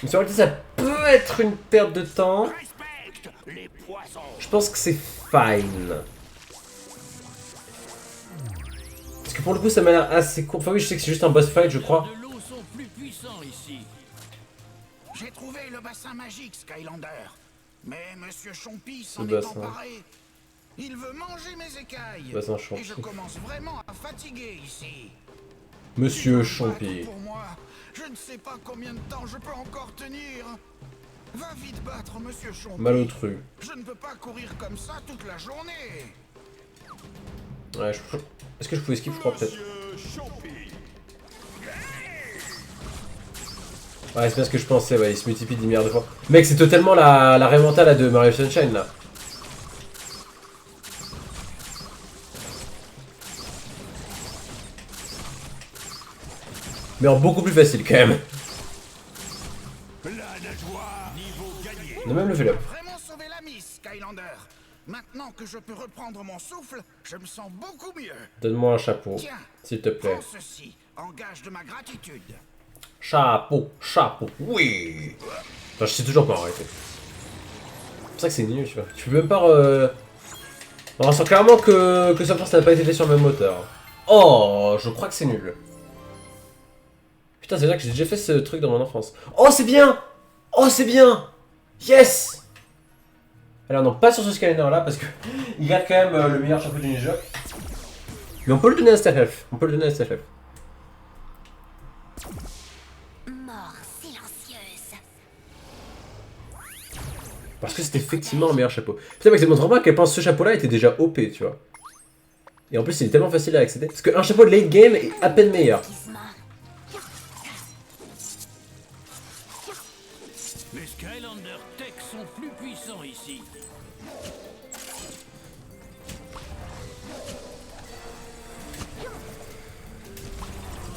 Speaker 1: Mais sur le ça peut être une perte de temps. Je pense que c'est fine. Parce que pour le coup ça m'a l'air assez court. Enfin oui, je sais que c'est juste un boss fight, je crois.
Speaker 3: J'ai trouvé le bassin magique, Skylander. Mais Monsieur Chompy s'en
Speaker 1: Le
Speaker 3: est
Speaker 1: bassin.
Speaker 3: emparé. Il veut manger mes écailles.
Speaker 1: Bassin Chompy.
Speaker 3: Et je commence vraiment à fatiguer ici.
Speaker 1: Monsieur
Speaker 3: Battre
Speaker 1: Chompy.
Speaker 3: Pour moi, je ne sais pas combien de temps je peux encore tenir. Va vite battre Monsieur Chompy.
Speaker 1: Malotru.
Speaker 3: Je ne peux pas courir comme ça toute la journée.
Speaker 1: Ouais, est-ce que je pouvais skip? Je crois peut-être. Ouais, c'est bien ce que je pensais, ouais, il se multiplie 10 milliards de fois. Mec, c'est totalement la remonta là de Mario Sunshine là. Mais en beaucoup plus facile quand même.
Speaker 5: La nageoire, niveau gagné.
Speaker 1: On a même level up.
Speaker 3: Vraiment sauver la mise, Skylander. Maintenant que je peux reprendre mon souffle, je me sens beaucoup mieux.
Speaker 1: Donne-moi un chapeau,
Speaker 3: Tiens,
Speaker 1: s'il te plaît.
Speaker 3: prends ceci, en gage de ma gratitude.
Speaker 1: Chapeau, chapeau, oui. Enfin, je sais toujours pas arrêter. C'est pour ça que c'est nul, tu vois. Tu peux même pas... On ressent clairement que sa force n'a pas été fait sur le même moteur. Oh, je crois que c'est nul. Putain, c'est vrai que j'ai déjà fait ce truc dans mon enfance. Oh, c'est bien. Oh, c'est bien. Yes. Alors non, pas sur ce Skylander là, parce que il garde quand même le meilleur chapeau du ninja. Mais on peut le donner à Steph. On peut le donner à Steph.
Speaker 4: Mort silencieuse.
Speaker 1: Parce que c'était effectivement un meilleur chapeau. Putain mec, ça montre pas à quel point ce chapeau là était déjà OP, tu vois. Et en plus il est tellement facile à accéder. Parce qu'un chapeau de late game est à peine meilleur.
Speaker 7: Les Skylander Tech sont plus puissants ici.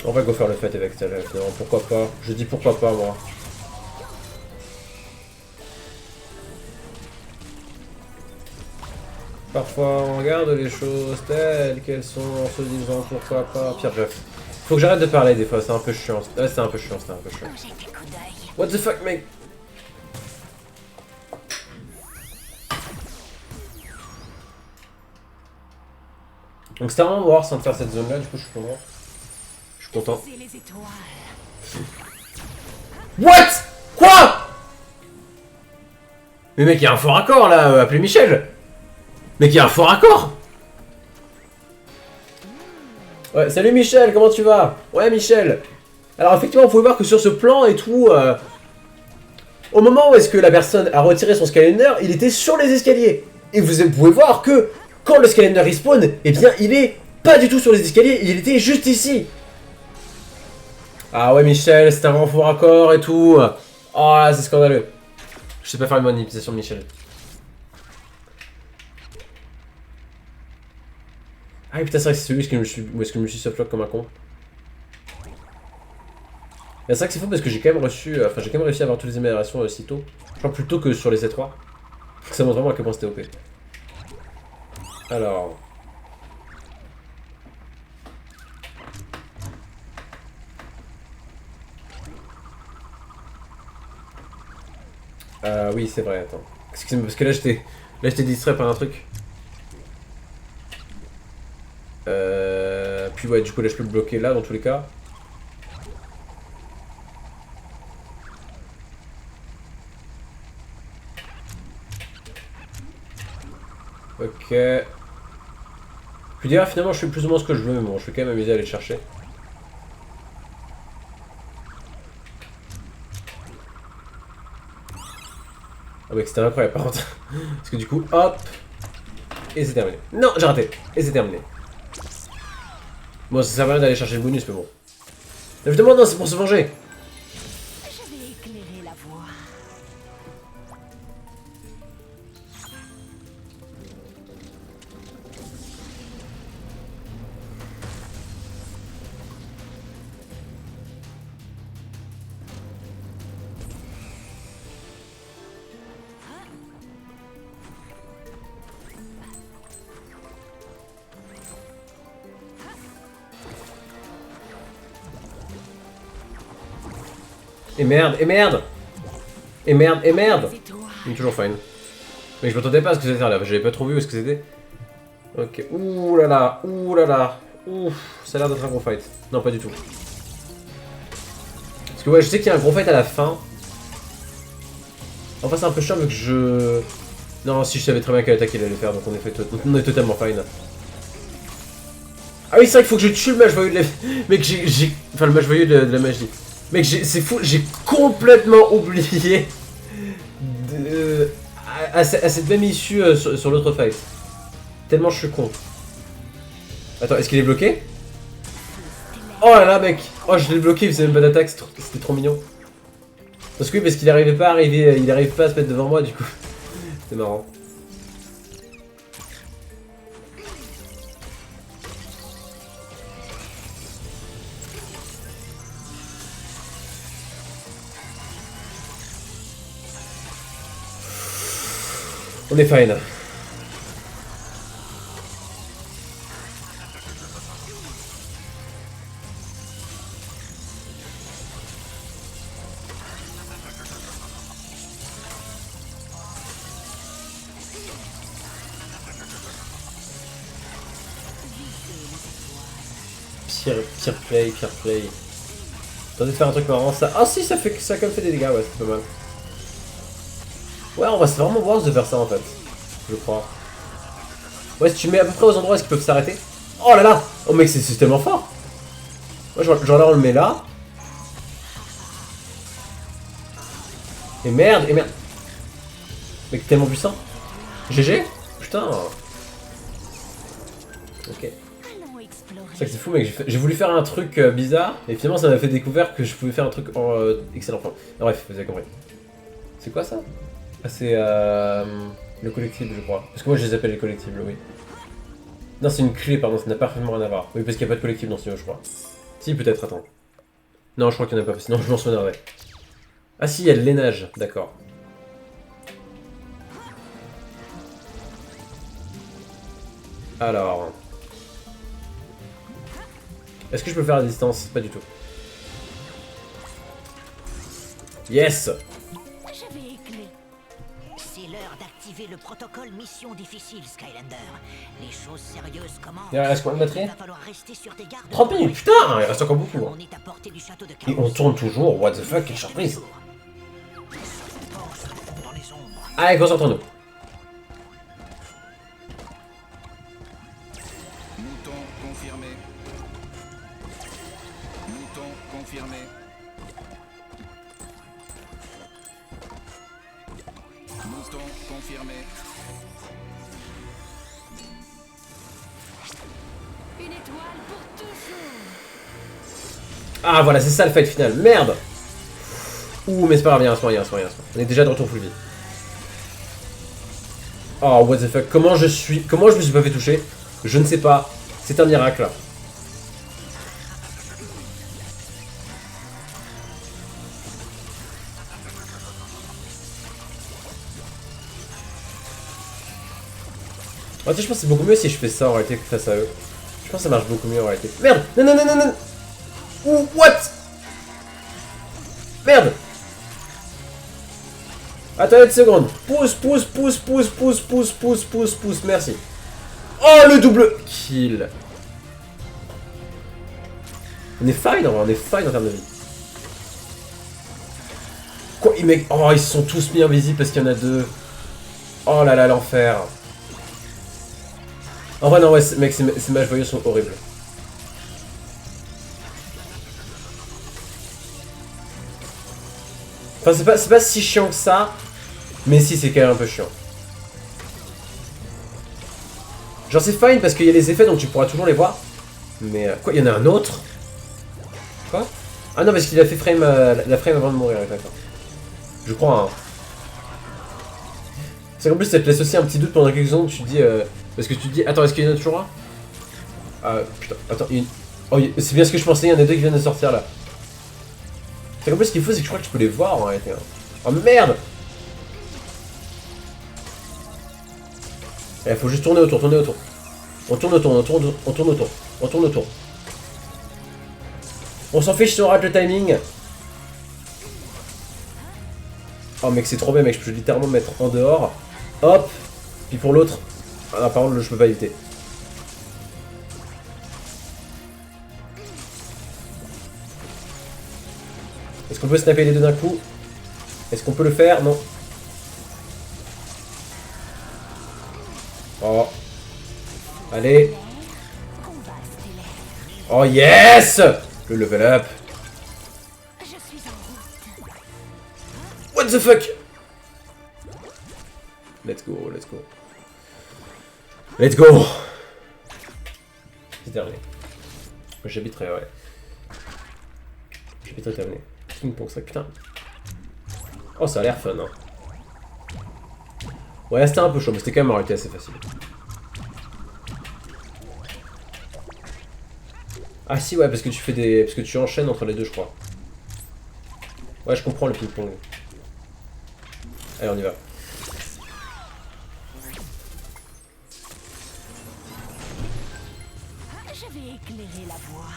Speaker 1: On va go faire le fait avec ça là, finalement. Pourquoi pas. Je dis pourquoi pas moi. Parfois on regarde les choses telles qu'elles sont en se disant pourquoi pas. Pire bref. Faut que j'arrête de parler des fois, c'est un peu chiant. Ouais, c'est un peu chiant, c'est un peu chiant. What the fuck mec? Donc c'était vraiment voir sans faire cette zone là, du coup je suis content. Je suis content. What? Quoi? Mais mec, il y a un faux raccord là, appelez Michel. Mec, il y a un faux raccord. Ouais, salut Michel, comment tu vas? Ouais Michel. Alors effectivement, vous pouvez voir que sur ce plan et tout, au moment où est-ce que la personne a retiré son Skylander, il était sur les escaliers. Et vous pouvez voir que quand le Skylander respawn, eh bien il est pas du tout sur les escaliers, il était juste ici. Ah ouais Michel, c'est un grand faux raccord et tout. Oh là, c'est scandaleux. Je sais pas faire une manipulation de Michel. Ah putain, c'est vrai que c'est celui où est-ce que je me suis softlock comme un con. C'est vrai que c'est faux parce que j'ai quand même reçu, enfin j'ai quand même réussi à avoir toutes les améliorations aussitôt. Je crois plutôt que sur les C3. Ça montre vraiment à quel point c'était OP. Alors... oui c'est vrai, attends. Excuse-moi, parce que là j'étais distrait par un truc. Puis ouais, du coup là je peux le bloquer là dans tous les cas. Ok. Puis dire finalement je fais plus ou moins ce que je veux, mais bon je vais quand même m'amuser à aller le chercher. Ah mec c'était incroyable par contre. Parce que du coup hop. Et c'est terminé. Non j'ai raté. Et c'est terminé. Bon ça sert à rien d'aller chercher le bonus mais bon. Évidemment non c'est pour se venger.
Speaker 4: Je vais éclairer la voie.
Speaker 1: Et merde, et merde. Et merde, et merde. Il est toujours fine. Mais je m'attendais pas à ce que c'était là, j'avais pas trop vu où est-ce que c'était. Ok, ouh là là, ouh là là. Ouf, ça a l'air d'être un gros fight. Non, pas du tout. Parce que ouais, je sais qu'il y a un gros fight à la fin. Enfin, c'est un peu chiant vu que je... Non, si je savais très bien quelle attaque il allait faire, donc on est totalement fine. Ah oui, c'est vrai qu'il faut que je tue le mage voyou de la... Mec, j'ai... Enfin, le mage voyou de la magie. Mec, c'est fou, j'ai complètement oublié à cette même issue sur l'autre fight. Tellement je suis con. Attends, est-ce qu'il est bloqué? Oh là là, mec. Oh, je l'ai bloqué, il faisait même pas d'attaque, c'était trop mignon. Parce que oui, parce qu'il arrivait pas à arriver, il arrive pas à se mettre devant moi, du coup. C'est marrant. On est fine. Pire play, pire play. Attendez de faire un truc marrant, ça. Ah si, ça a quand même fait des dégâts, ouais, c'est pas mal. Ouais, on va vraiment voir de faire ça en fait. Je crois. Ouais, si tu mets à peu près aux endroits où ils peuvent s'arrêter. Oh là là! Oh mec, c'est tellement fort! Ouais, genre là on le met là. Et merde, Mec, tellement puissant. GG? Putain. Ok.
Speaker 4: Allons explorer.
Speaker 1: C'est vrai que c'est fou mec, j'ai voulu faire un truc bizarre, et finalement ça m'a fait découvrir que je pouvais faire un truc en excellent point. Bref, vous avez compris. C'est quoi ça? Ah, c'est le collectible je crois. Parce que moi je les appelle les collectibles, oui. Non, c'est une clé, pardon, ça n'a parfaitement rien à voir. Oui, parce qu'il n'y a pas de collectible dans ce jeu, je crois. Si, peut-être, attends. Non, je crois qu'il n'y en a pas, sinon je m'en souviendrai. Ah si, il y a le lainage, d'accord. Alors... Est-ce que je peux le faire à distance? Pas du tout. Yes!
Speaker 4: Je vais écler.
Speaker 2: C'est l'heure d'activer le protocole mission difficile, Skylander. Les choses sérieuses commencent.
Speaker 1: Il reste combien de batterie?
Speaker 2: Il va falloir rester sur tes gardes.
Speaker 1: 30 minutes, putain! Il reste encore beaucoup. Hein.
Speaker 2: On est à portée du château de
Speaker 1: Et on tourne toujours, what the fuck, quelle surprise!
Speaker 2: Dans les ombres.
Speaker 1: Allez, concentrons-nous.
Speaker 8: Mouton confirmé. Mouton confirmé. Mouton confirmé.
Speaker 4: Une étoile pour toujours.
Speaker 1: Ah voilà, c'est ça le fight final, merde! Ouh, mais c'est pas grave, il y a un soin. On est déjà de retour full vie. Oh, what the fuck, comment je me suis pas fait toucher? Je ne sais pas, c'est un miracle. En fait, je pense que c'est beaucoup mieux si je fais ça en réalité que face à eux. Je pense que ça marche beaucoup mieux en réalité. Merde! Non! Ouh, what? Merde! Attends une seconde. Pousse, merci. Oh, le double kill. On est fine, on est fine en termes de vie. Quoi, mec? Oh, ils se sont tous mis invisibles parce qu'il y en a deux. Oh là là, l'enfer. En vrai, non, ouais, mec, ces mages voyous sont horribles. Enfin, c'est pas si chiant que ça, mais si, c'est quand même un peu chiant. Genre, c'est fine parce qu'il y a les effets donc tu pourras toujours les voir. Mais quoi, il y en a un autre? Quoi? Ah non, parce qu'il a fait frame, la frame avant de mourir, d'accord. Je crois, hein. C'est qu'en plus, ça te laisse aussi un petit doute pendant quelques secondes, tu te dis. Parce que tu te dis, attends, est-ce qu'il y en a toujours un? Ah putain, attends, oh, c'est bien ce que je pensais, il y en a deux qui viennent de sortir là. C'est qu'en plus, ce qu'il faut, c'est que je crois que tu peux les voir en réalité. Oh merde! Il faut juste tourner autour. On tourne autour. On s'en fiche si on rate le timing. Oh mec, c'est trop bien, mec, je peux littéralement me mettre en dehors. Hop! Puis pour l'autre. Ah, par contre, je peux pas éviter. Est-ce qu'on peut snapper les deux d'un coup? Est-ce qu'on peut le faire? Non. Oh. Allez. Oh yes! Le level up.
Speaker 4: Je suis en route.
Speaker 1: What the fuck? Let's go. C'est terminé. J'habiterai, ouais. J'habiterai terminé. King Pong, ça, putain. Oh, ça a l'air fun, hein. Ouais, c'était un peu chaud, mais c'était quand même en réalité assez facile. Ah si, ouais, parce que tu fais des... Parce que tu enchaînes entre les deux, je crois. Ouais, je comprends le ping-pong. Allez, on y va.
Speaker 4: Je vais éclairer la voie.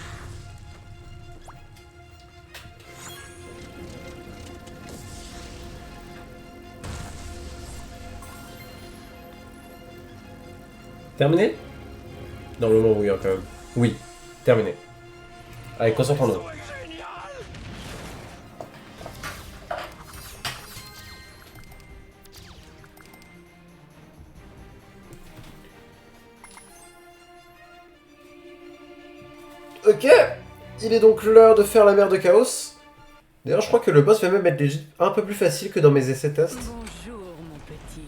Speaker 1: Terminé? Normalement oui, hein, quand même. Oui, terminé. Allez, concentrons-nous. Ok, il est donc l'heure de faire la mer de chaos. D'ailleurs, je crois que le boss va même être un peu plus facile que dans mes essais tests.
Speaker 9: Bonjour, mon petit.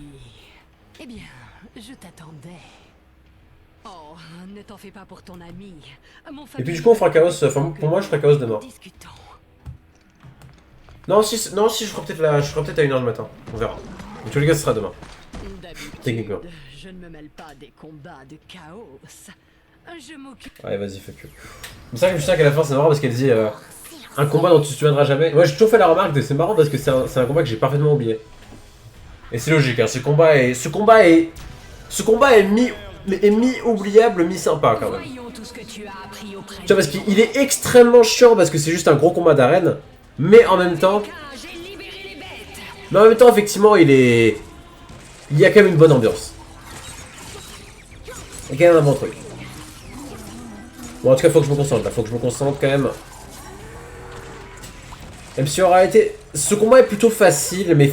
Speaker 9: Eh bien, je t'attendais. Oh, ne t'en fais pas pour ton ami.
Speaker 1: Et puis du coup, on fera chaos. Enfin, pour moi, je ferai chaos demain. Non, si, je ferai peut-être à 1h du matin. On verra. En tous les cas, ce sera demain. Techniquement.
Speaker 9: Je ne me mêle pas des combats de chaos. Je m'occupe.
Speaker 1: Ouais, vas-y, fuck you. C'est ça que je sais qu'à la fin, c'est marrant parce qu'elle dit un combat dont tu te souviendras jamais. Moi, j'ai toujours fait la remarque de c'est marrant parce que c'est un combat que j'ai parfaitement oublié. Et c'est logique, hein, ce combat est mi-oubliable, mi-sympa quand même. Tu vois, parce qu'il est extrêmement chiant parce que c'est juste un gros combat d'arène. Mais en même temps, effectivement, il y a quand même une bonne ambiance. Il y a quand même un bon truc. Bon, en tout cas, faut que je me concentre là, faut que je me concentre quand même. Même si en réalité, ce combat est plutôt facile, mais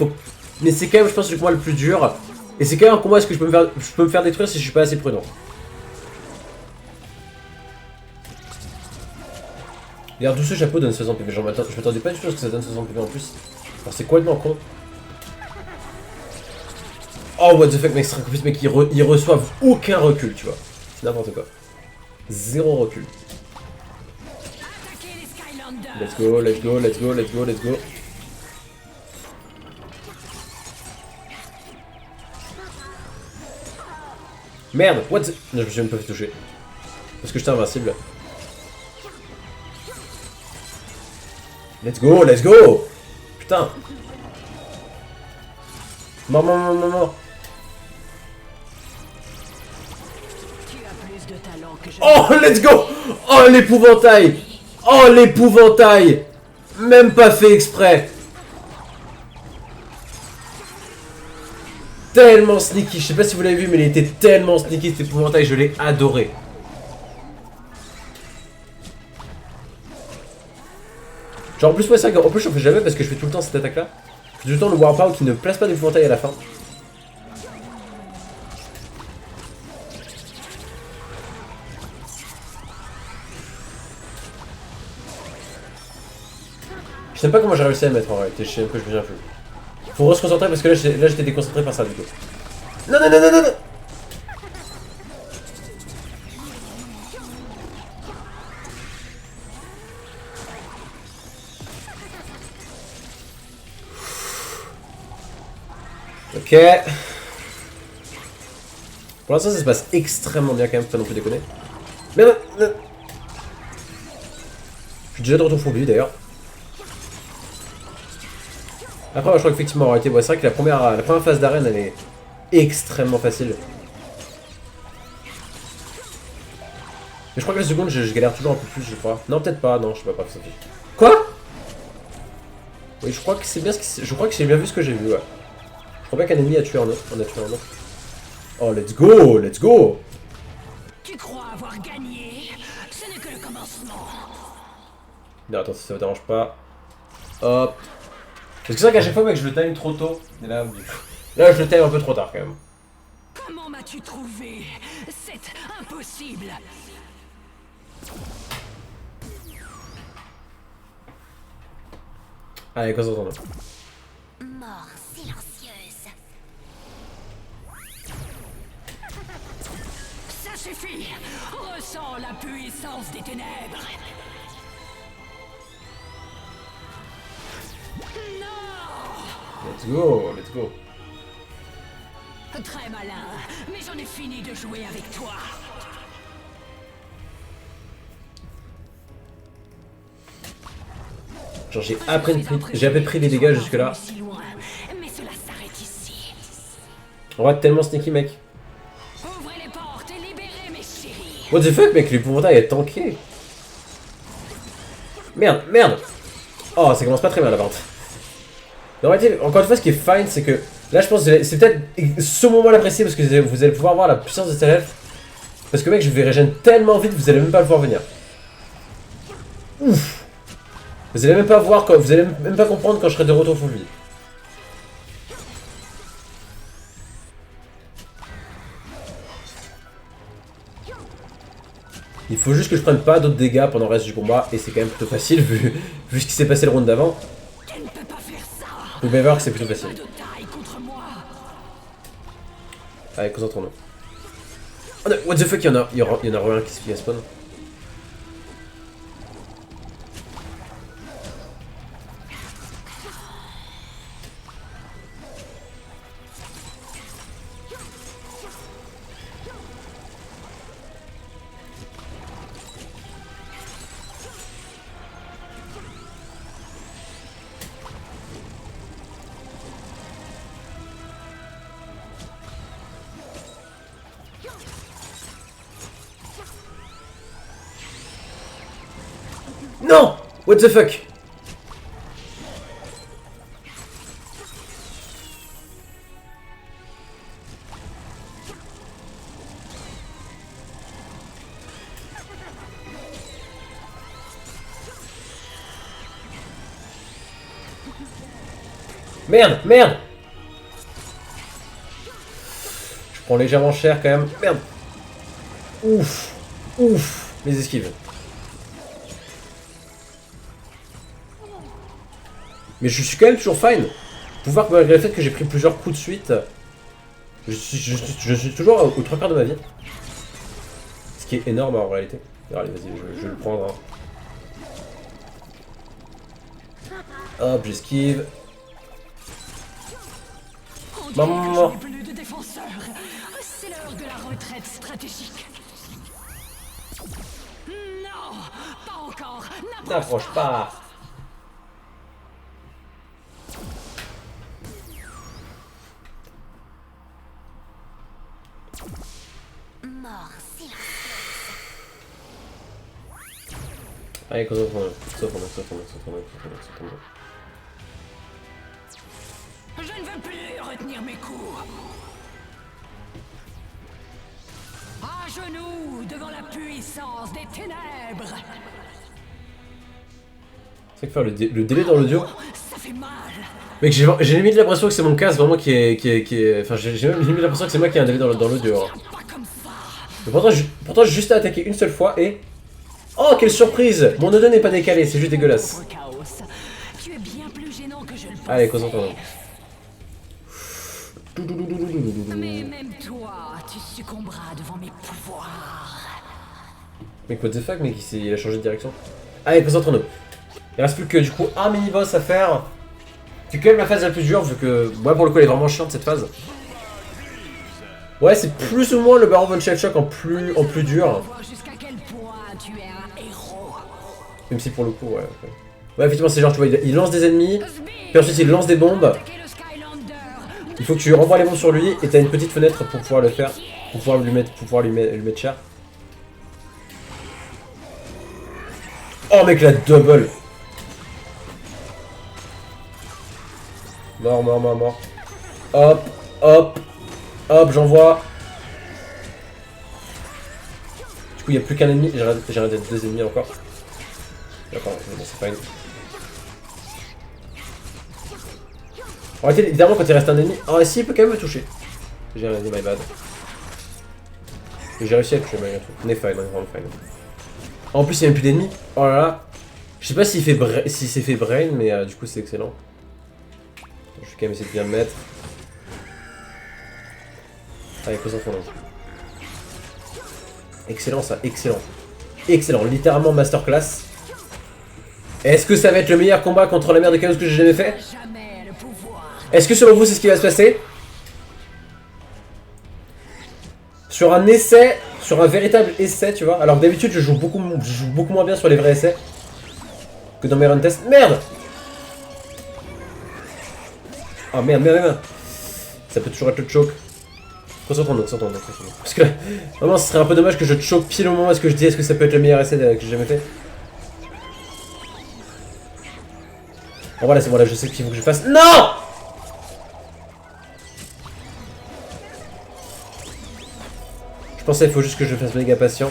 Speaker 1: mais c'est quand même, je pense, le combat le plus dur. Et c'est quand même un combat, est-ce que je peux me faire détruire si je suis pas assez prudent. Regarde, tout ce chapeau donne 60 PV, genre, je m'attendais pas du tout à ce que ça donne 60 PV en plus. Alors c'est complètement con. Oh, what the fuck, mec, en plus, mec, ils reçoivent aucun recul, tu vois. C'est n'importe quoi. Zéro recul. Let's go, let's go, let's go, let's go, let's go. Merde, what the... Non, je me suis même pas fait toucher. Parce que j'étais invincible. Let's go, let's go. Putain. Mort. Oh, let's go. Oh, l'épouvantail. Oh, l'épouvantail. Même pas fait exprès. Tellement sneaky. Je sais pas si vous l'avez vu, mais il était tellement sneaky cet épouvantail. Je l'ai adoré. Genre en plus, ouais, c'est vrai qu'en plus, je fais jamais parce que je fais tout le temps cette attaque là. Je fais tout le temps le warpout qui ne place pas d'épouvantail à la fin. Je sais pas comment j'ai réussi à mettre en réalité, je sais même que je me souviens plus. Faut se concentrer parce que là j'étais déconcentré par ça du coup. Non. Ok. Pour l'instant ça se passe extrêmement bien quand même, faut pas non plus déconner. Mais non. Je suis déjà de retour full vie d'ailleurs. Après, je crois qu'effectivement, en réalité, c'est vrai que la première phase d'arène, elle est extrêmement facile. Mais je crois que la seconde, je galère toujours un peu plus, je crois. Non, peut-être pas, non, je sais pas, ça fait. Quoi? Oui, je crois que c'est bien je crois que j'ai bien vu ce que j'ai vu, ouais. Je crois pas qu'un ennemi a tué un autre. On a tué un autre. Oh, let's go, let's go!
Speaker 9: Tu crois avoir gagné? Ce n'est que le commencement.
Speaker 1: Non, attends, si ça ne dérange pas. Hop. Parce que c'est vrai qu'à chaque fois, mec, je le time trop tôt. Et là, je le time un peu trop tard quand même.
Speaker 9: Comment m'as-tu trouvé? C'est impossible.
Speaker 1: Allez, concentrons-nous.
Speaker 2: Mort silencieuse.
Speaker 9: Ça suffit. Ressens la puissance des ténèbres.
Speaker 1: Let's go, let's go.
Speaker 9: Très malin, mais j'en ai fini de jouer avec toi.
Speaker 1: Genre j'ai à peine pris les dégâts jusque là.
Speaker 9: Mais cela s'arrête ici.
Speaker 1: On va tellement sneaky mec.
Speaker 9: Ouvrez les portes et libérez mes chéris.
Speaker 1: What the fuck mec, l'épouvantail est tanké. Merde. Oh, ça commence pas très mal la vente. En réalité, encore une fois, ce qui est fine, c'est que là, je pense que c'est peut-être ce moment l'apprécier parce que vous allez pouvoir voir la puissance de cet elfe. Parce que mec, je vais régénérer tellement vite, vous allez même pas le voir venir. Ouf. Vous allez même pas voir, quand, vous allez même pas comprendre quand je serai de retour full vie. Il faut juste que je prenne pas d'autres dégâts pendant le reste du combat, et c'est quand même plutôt facile vu ce qui s'est passé le round d'avant. Vous pouvez voir que c'est plutôt facile. Allez, concentrons-nous. Oh, what the fuck, il y en a un qui spawn. Non! What the fuck? Merde, merde! Je prends légèrement cher quand même. Merde! Ouf! Ouf! Les esquives. Mais je suis quand même toujours fine. Pour voir que malgré le fait que j'ai pris plusieurs coups de suite, je suis toujours aux 3/4 de ma vie. Ce qui est énorme en réalité. Allez, vas-y, je vais le prendre. Hein. Hop, j'esquive. Maman.
Speaker 9: Plus de défenseurs. C'est l'heure de la retraite stratégique. Non, pas encore.
Speaker 1: N'approche pas.
Speaker 2: Mort silencieuse.
Speaker 1: Allez, concentrons-nous.
Speaker 9: Je ne veux plus retenir mes coups. À genoux devant la puissance des ténèbres.
Speaker 1: C'est que faire le délai dans l'audio.
Speaker 9: Ça fait mal.
Speaker 1: Mec, j'ai limite l'impression que c'est mon casque vraiment qui est... Enfin, j'ai même limite l'impression que c'est moi qui ai un délai dans l'audio. Hein. Mais pourtant, j'ai juste à attaquer une seule fois et... Oh, quelle surprise! Mon audio n'est pas décalé, c'est juste dégueulasse.
Speaker 9: Tu es bien plus gênant que je le pensais.
Speaker 1: Allez, concentrons-nous.
Speaker 9: Mais même toi, tu succomberas devant mes pouvoirs.
Speaker 1: Mec, what the fuck, mec, il a changé de direction. Allez, concentrons-nous. Il reste plus que du coup un mini-boss à faire. C'est quand même la phase la plus dure, vu que... Ouais, pour le coup, elle est vraiment chiante cette phase. Ouais, c'est plus ou moins le Baron von Shellshock en plus dur. Même si pour le coup, ouais. Ouais, effectivement, c'est genre, tu vois, il lance des ennemis, puis ensuite il lance des bombes. Il faut que tu renvoies les bombes sur lui, et t'as une petite fenêtre pour pouvoir le faire, pour pouvoir lui mettre cher. Oh mec, la double! Mort. Hop, j'envoie. Du coup, il n'y a plus qu'un ennemi, j'ai raté 2 ennemis encore. D'accord, bon, c'est fine. En réalité, évidemment, quand il reste un ennemi... Ah, si, il peut quand même me toucher. J'ai rien dit, my bad. J'ai réussi à le tuer malgré tout. On est fine, on est vraiment fine. En plus, il n'y a même plus d'ennemis. Oh là là. Je sais pas s'il s'est fait brain, mais du coup, c'est excellent. Je vais quand même essayer de bien le mettre. Allez, concentrons-nous. Excellent ça, excellent. Excellent, littéralement masterclass. Est-ce que ça va être le meilleur combat contre la mère de Chaos que j'ai jamais fait? Est-ce que selon vous c'est ce qui va se passer? Sur un essai, sur un véritable essai, tu vois. Alors d'habitude je joue beaucoup moins bien sur les vrais essais que dans mes run tests. Merde! Ah merde. Ça peut toujours être le choke. Concentrons-nous. Parce que vraiment ce serait un peu dommage que je choke pile au moment où est-ce que je dis est-ce que ça peut être le meilleur essai que j'ai jamais fait. Bon voilà, c'est bon, là je sais qu'il faut que je fasse. Non! pensais il faut juste que je fasse méga patient.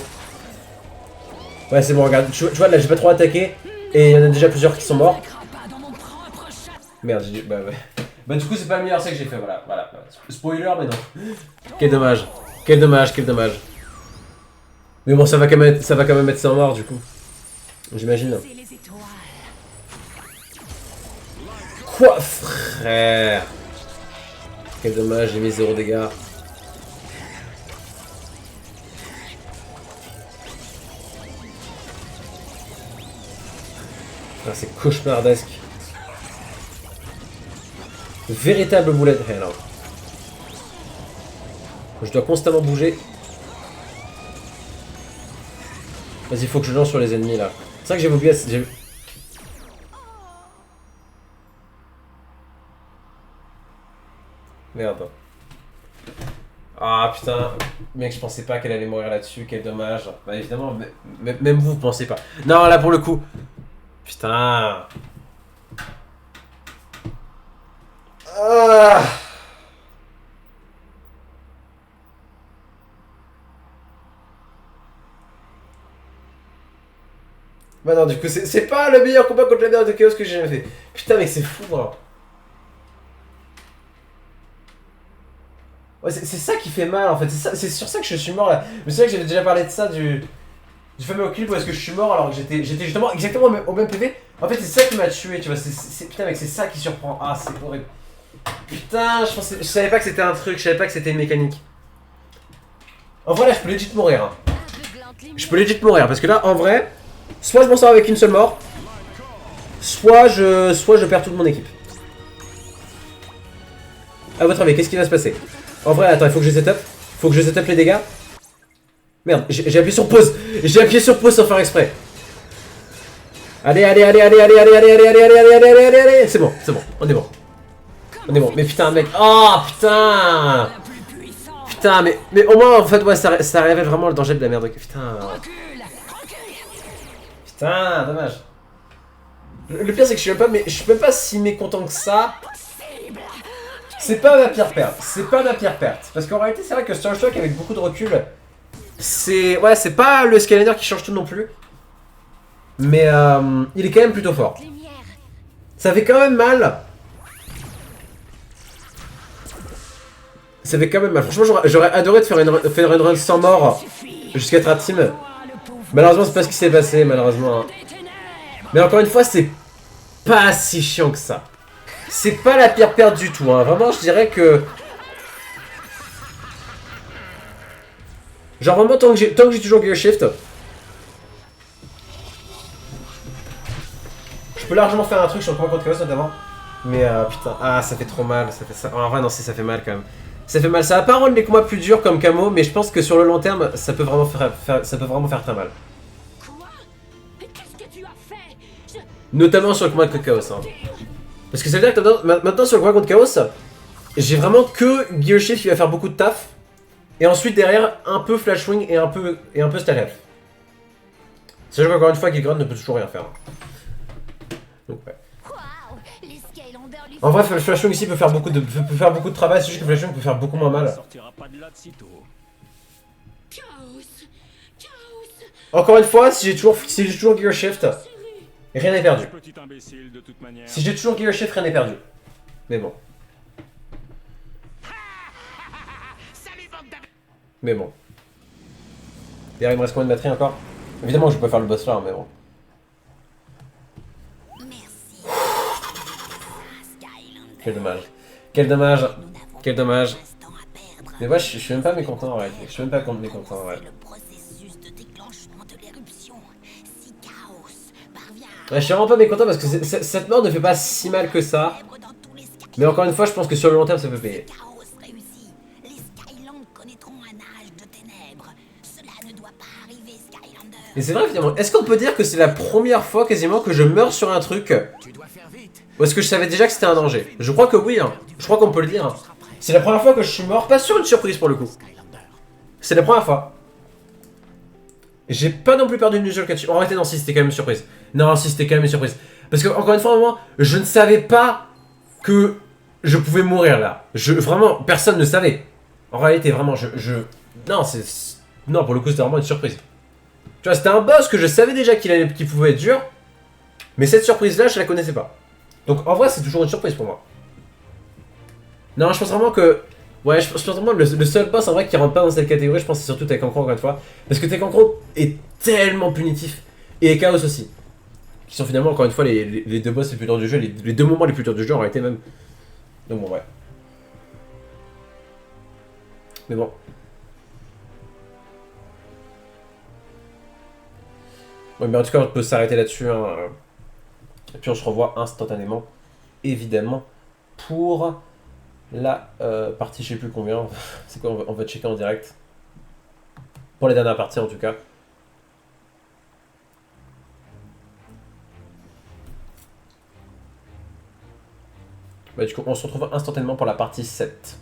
Speaker 1: Ouais c'est bon regarde, tu vois là j'ai pas trop attaqué et il y en a déjà plusieurs qui sont morts. Merde j'ai dit bah ouais. Bah du coup c'est pas le meilleur set que j'ai fait voilà. Spoiler mais non. Quel dommage. Quel dommage, quel dommage. Mais bon ça va quand même être 100 morts du coup. J'imagine. Quoi frère? Quel dommage, j'ai mis 0 dégâts. Ah, c'est cauchemardesque. Véritable bullet hell. Je dois constamment bouger. Vas-y, il faut que je lance sur les ennemis là. C'est vrai que j'ai oublié. Merde. Ah putain, mec, je pensais pas qu'elle allait mourir là-dessus, quel dommage. Bah évidemment, même vous pensez pas. Non, là pour le coup. Putain. Ah. Bah non, du coup, c'est pas le meilleur combat contre la merde de Chaos que j'ai jamais fait. Putain, mec, c'est fou, hein. Ouais, c'est ça qui fait mal en fait, c'est sur ça que je suis mort là. Mais c'est vrai que j'avais déjà parlé de ça, du fameux clip où est-ce que je suis mort alors que j'étais justement exactement au même PV. En fait, c'est ça qui m'a tué, tu vois. Putain, mec, c'est ça qui surprend. Ah, c'est horrible. Putain, je savais pas que c'était un truc, je savais pas que c'était une mécanique. En vrai, là, je peux legit mourir. Hein. Je peux legit mourir parce que là, en vrai, soit je m'en sors avec une seule mort, soit je perds toute mon équipe. À votre avis, qu'est-ce qui va se passer? En vrai, attends, il faut que je setup. Faut que je setup les dégâts. Merde, j'ai appuyé sur pause. J'ai appuyé sur pause sans faire exprès. Allez, c'est bon, on est bon. On est bon, mais putain, mec. Oh, putain. Putain, mais au moins, en fait, ouais, ça révèle vraiment le danger de la merde. Putain. Putain, dommage. Le pire, c'est que je suis même pas si mécontent que ça. C'est pas ma pire perte, parce qu'en réalité c'est vrai que Strange Talk avec beaucoup de recul, c'est pas le Skylander qui change tout non plus, mais il est quand même plutôt fort. Ça fait quand même mal. Franchement j'aurais adoré de faire une run sans mort jusqu'à être à team. Malheureusement c'est pas ce qui s'est passé malheureusement. Mais encore une fois c'est pas si chiant que ça. C'est pas la pire perte du tout, hein. Vraiment, je dirais que... Genre vraiment, tant que j'ai toujours Gear Shift, je peux largement faire un truc sur le combat contre Chaos notamment. Mais putain, ça fait trop mal, ça fait ça... En vrai, non, si, ça fait mal quand même. Ça fait mal, ça va pas rendre les combats plus durs comme Camo, mais je pense que sur le long terme, ça peut vraiment faire très mal. Notamment sur le combat contre Chaos, hein. Parce que ça veut dire que maintenant sur le combat contre Chaos, j'ai vraiment que Gear Shift qui va faire beaucoup de taf. Et ensuite derrière, un peu Flash Wing et un peu Stall Health. Sachant qu'encore une fois, Gear Grunt ne peut toujours rien faire. Donc ouais. En vrai, Flash Wing ici peut faire beaucoup de travail, c'est juste que Flash Wing peut faire beaucoup moins mal. Encore une fois, si j'ai toujours Gear Shift, rien n'est perdu. Si j'ai toujours Gear Shift, rien n'est perdu. Mais bon. Mais bon. D'ailleurs, il me reste combien de batterie encore? Évidemment, je peux faire le boss là, mais bon. Quel dommage. Quel dommage. Quel dommage. Mais moi, je suis même pas mécontent en vrai. Je suis même pas mécontent en vrai. Ouais, je suis vraiment pas mécontent parce que cette mort ne fait pas si mal que ça. Mais encore une fois, je pense que sur le long terme, ça peut payer. Et c'est vrai finalement, est-ce qu'on peut dire que c'est la première fois quasiment que je meurs sur un truc? Ou est-ce que je savais déjà que c'était un danger? Je crois que oui, hein. Je crois qu'on peut le dire. Hein. C'est la première fois que je suis mort, pas sur une surprise pour le coup. C'est la première fois. J'ai pas non plus perdu une usual catch. En réalité, non, si c'était quand même une surprise. Non, si c'était quand même une surprise. Parce que, encore une fois, à un moment, je ne savais pas que je pouvais mourir là. Vraiment, personne ne savait. En réalité, vraiment, non, Non, pour le coup, c'était vraiment une surprise. Tu vois, c'était un boss que je savais déjà qu'il pouvait être dur, mais cette surprise-là, je la connaissais pas. Donc en vrai, c'est toujours une surprise pour moi. Non, je pense vraiment que... Ouais, je pense vraiment que le seul boss en vrai qui rentre pas dans cette catégorie, je pense que c'est surtout Tekken encore une fois. Parce que Tekken est tellement punitif. Et Chaos aussi. Qui sont finalement encore une fois les deux boss les plus durs du jeu, les deux moments les plus durs du jeu en réalité même. Donc bon, ouais. Mais bon. Ouais, mais en tout cas, on peut s'arrêter là-dessus. Hein. Et puis on se revoit instantanément, évidemment, pour la partie, je sais plus combien. C'est quoi, on va checker en direct. Pour les dernières parties en tout cas. Bah, du coup, on se retrouve instantanément pour la partie 7.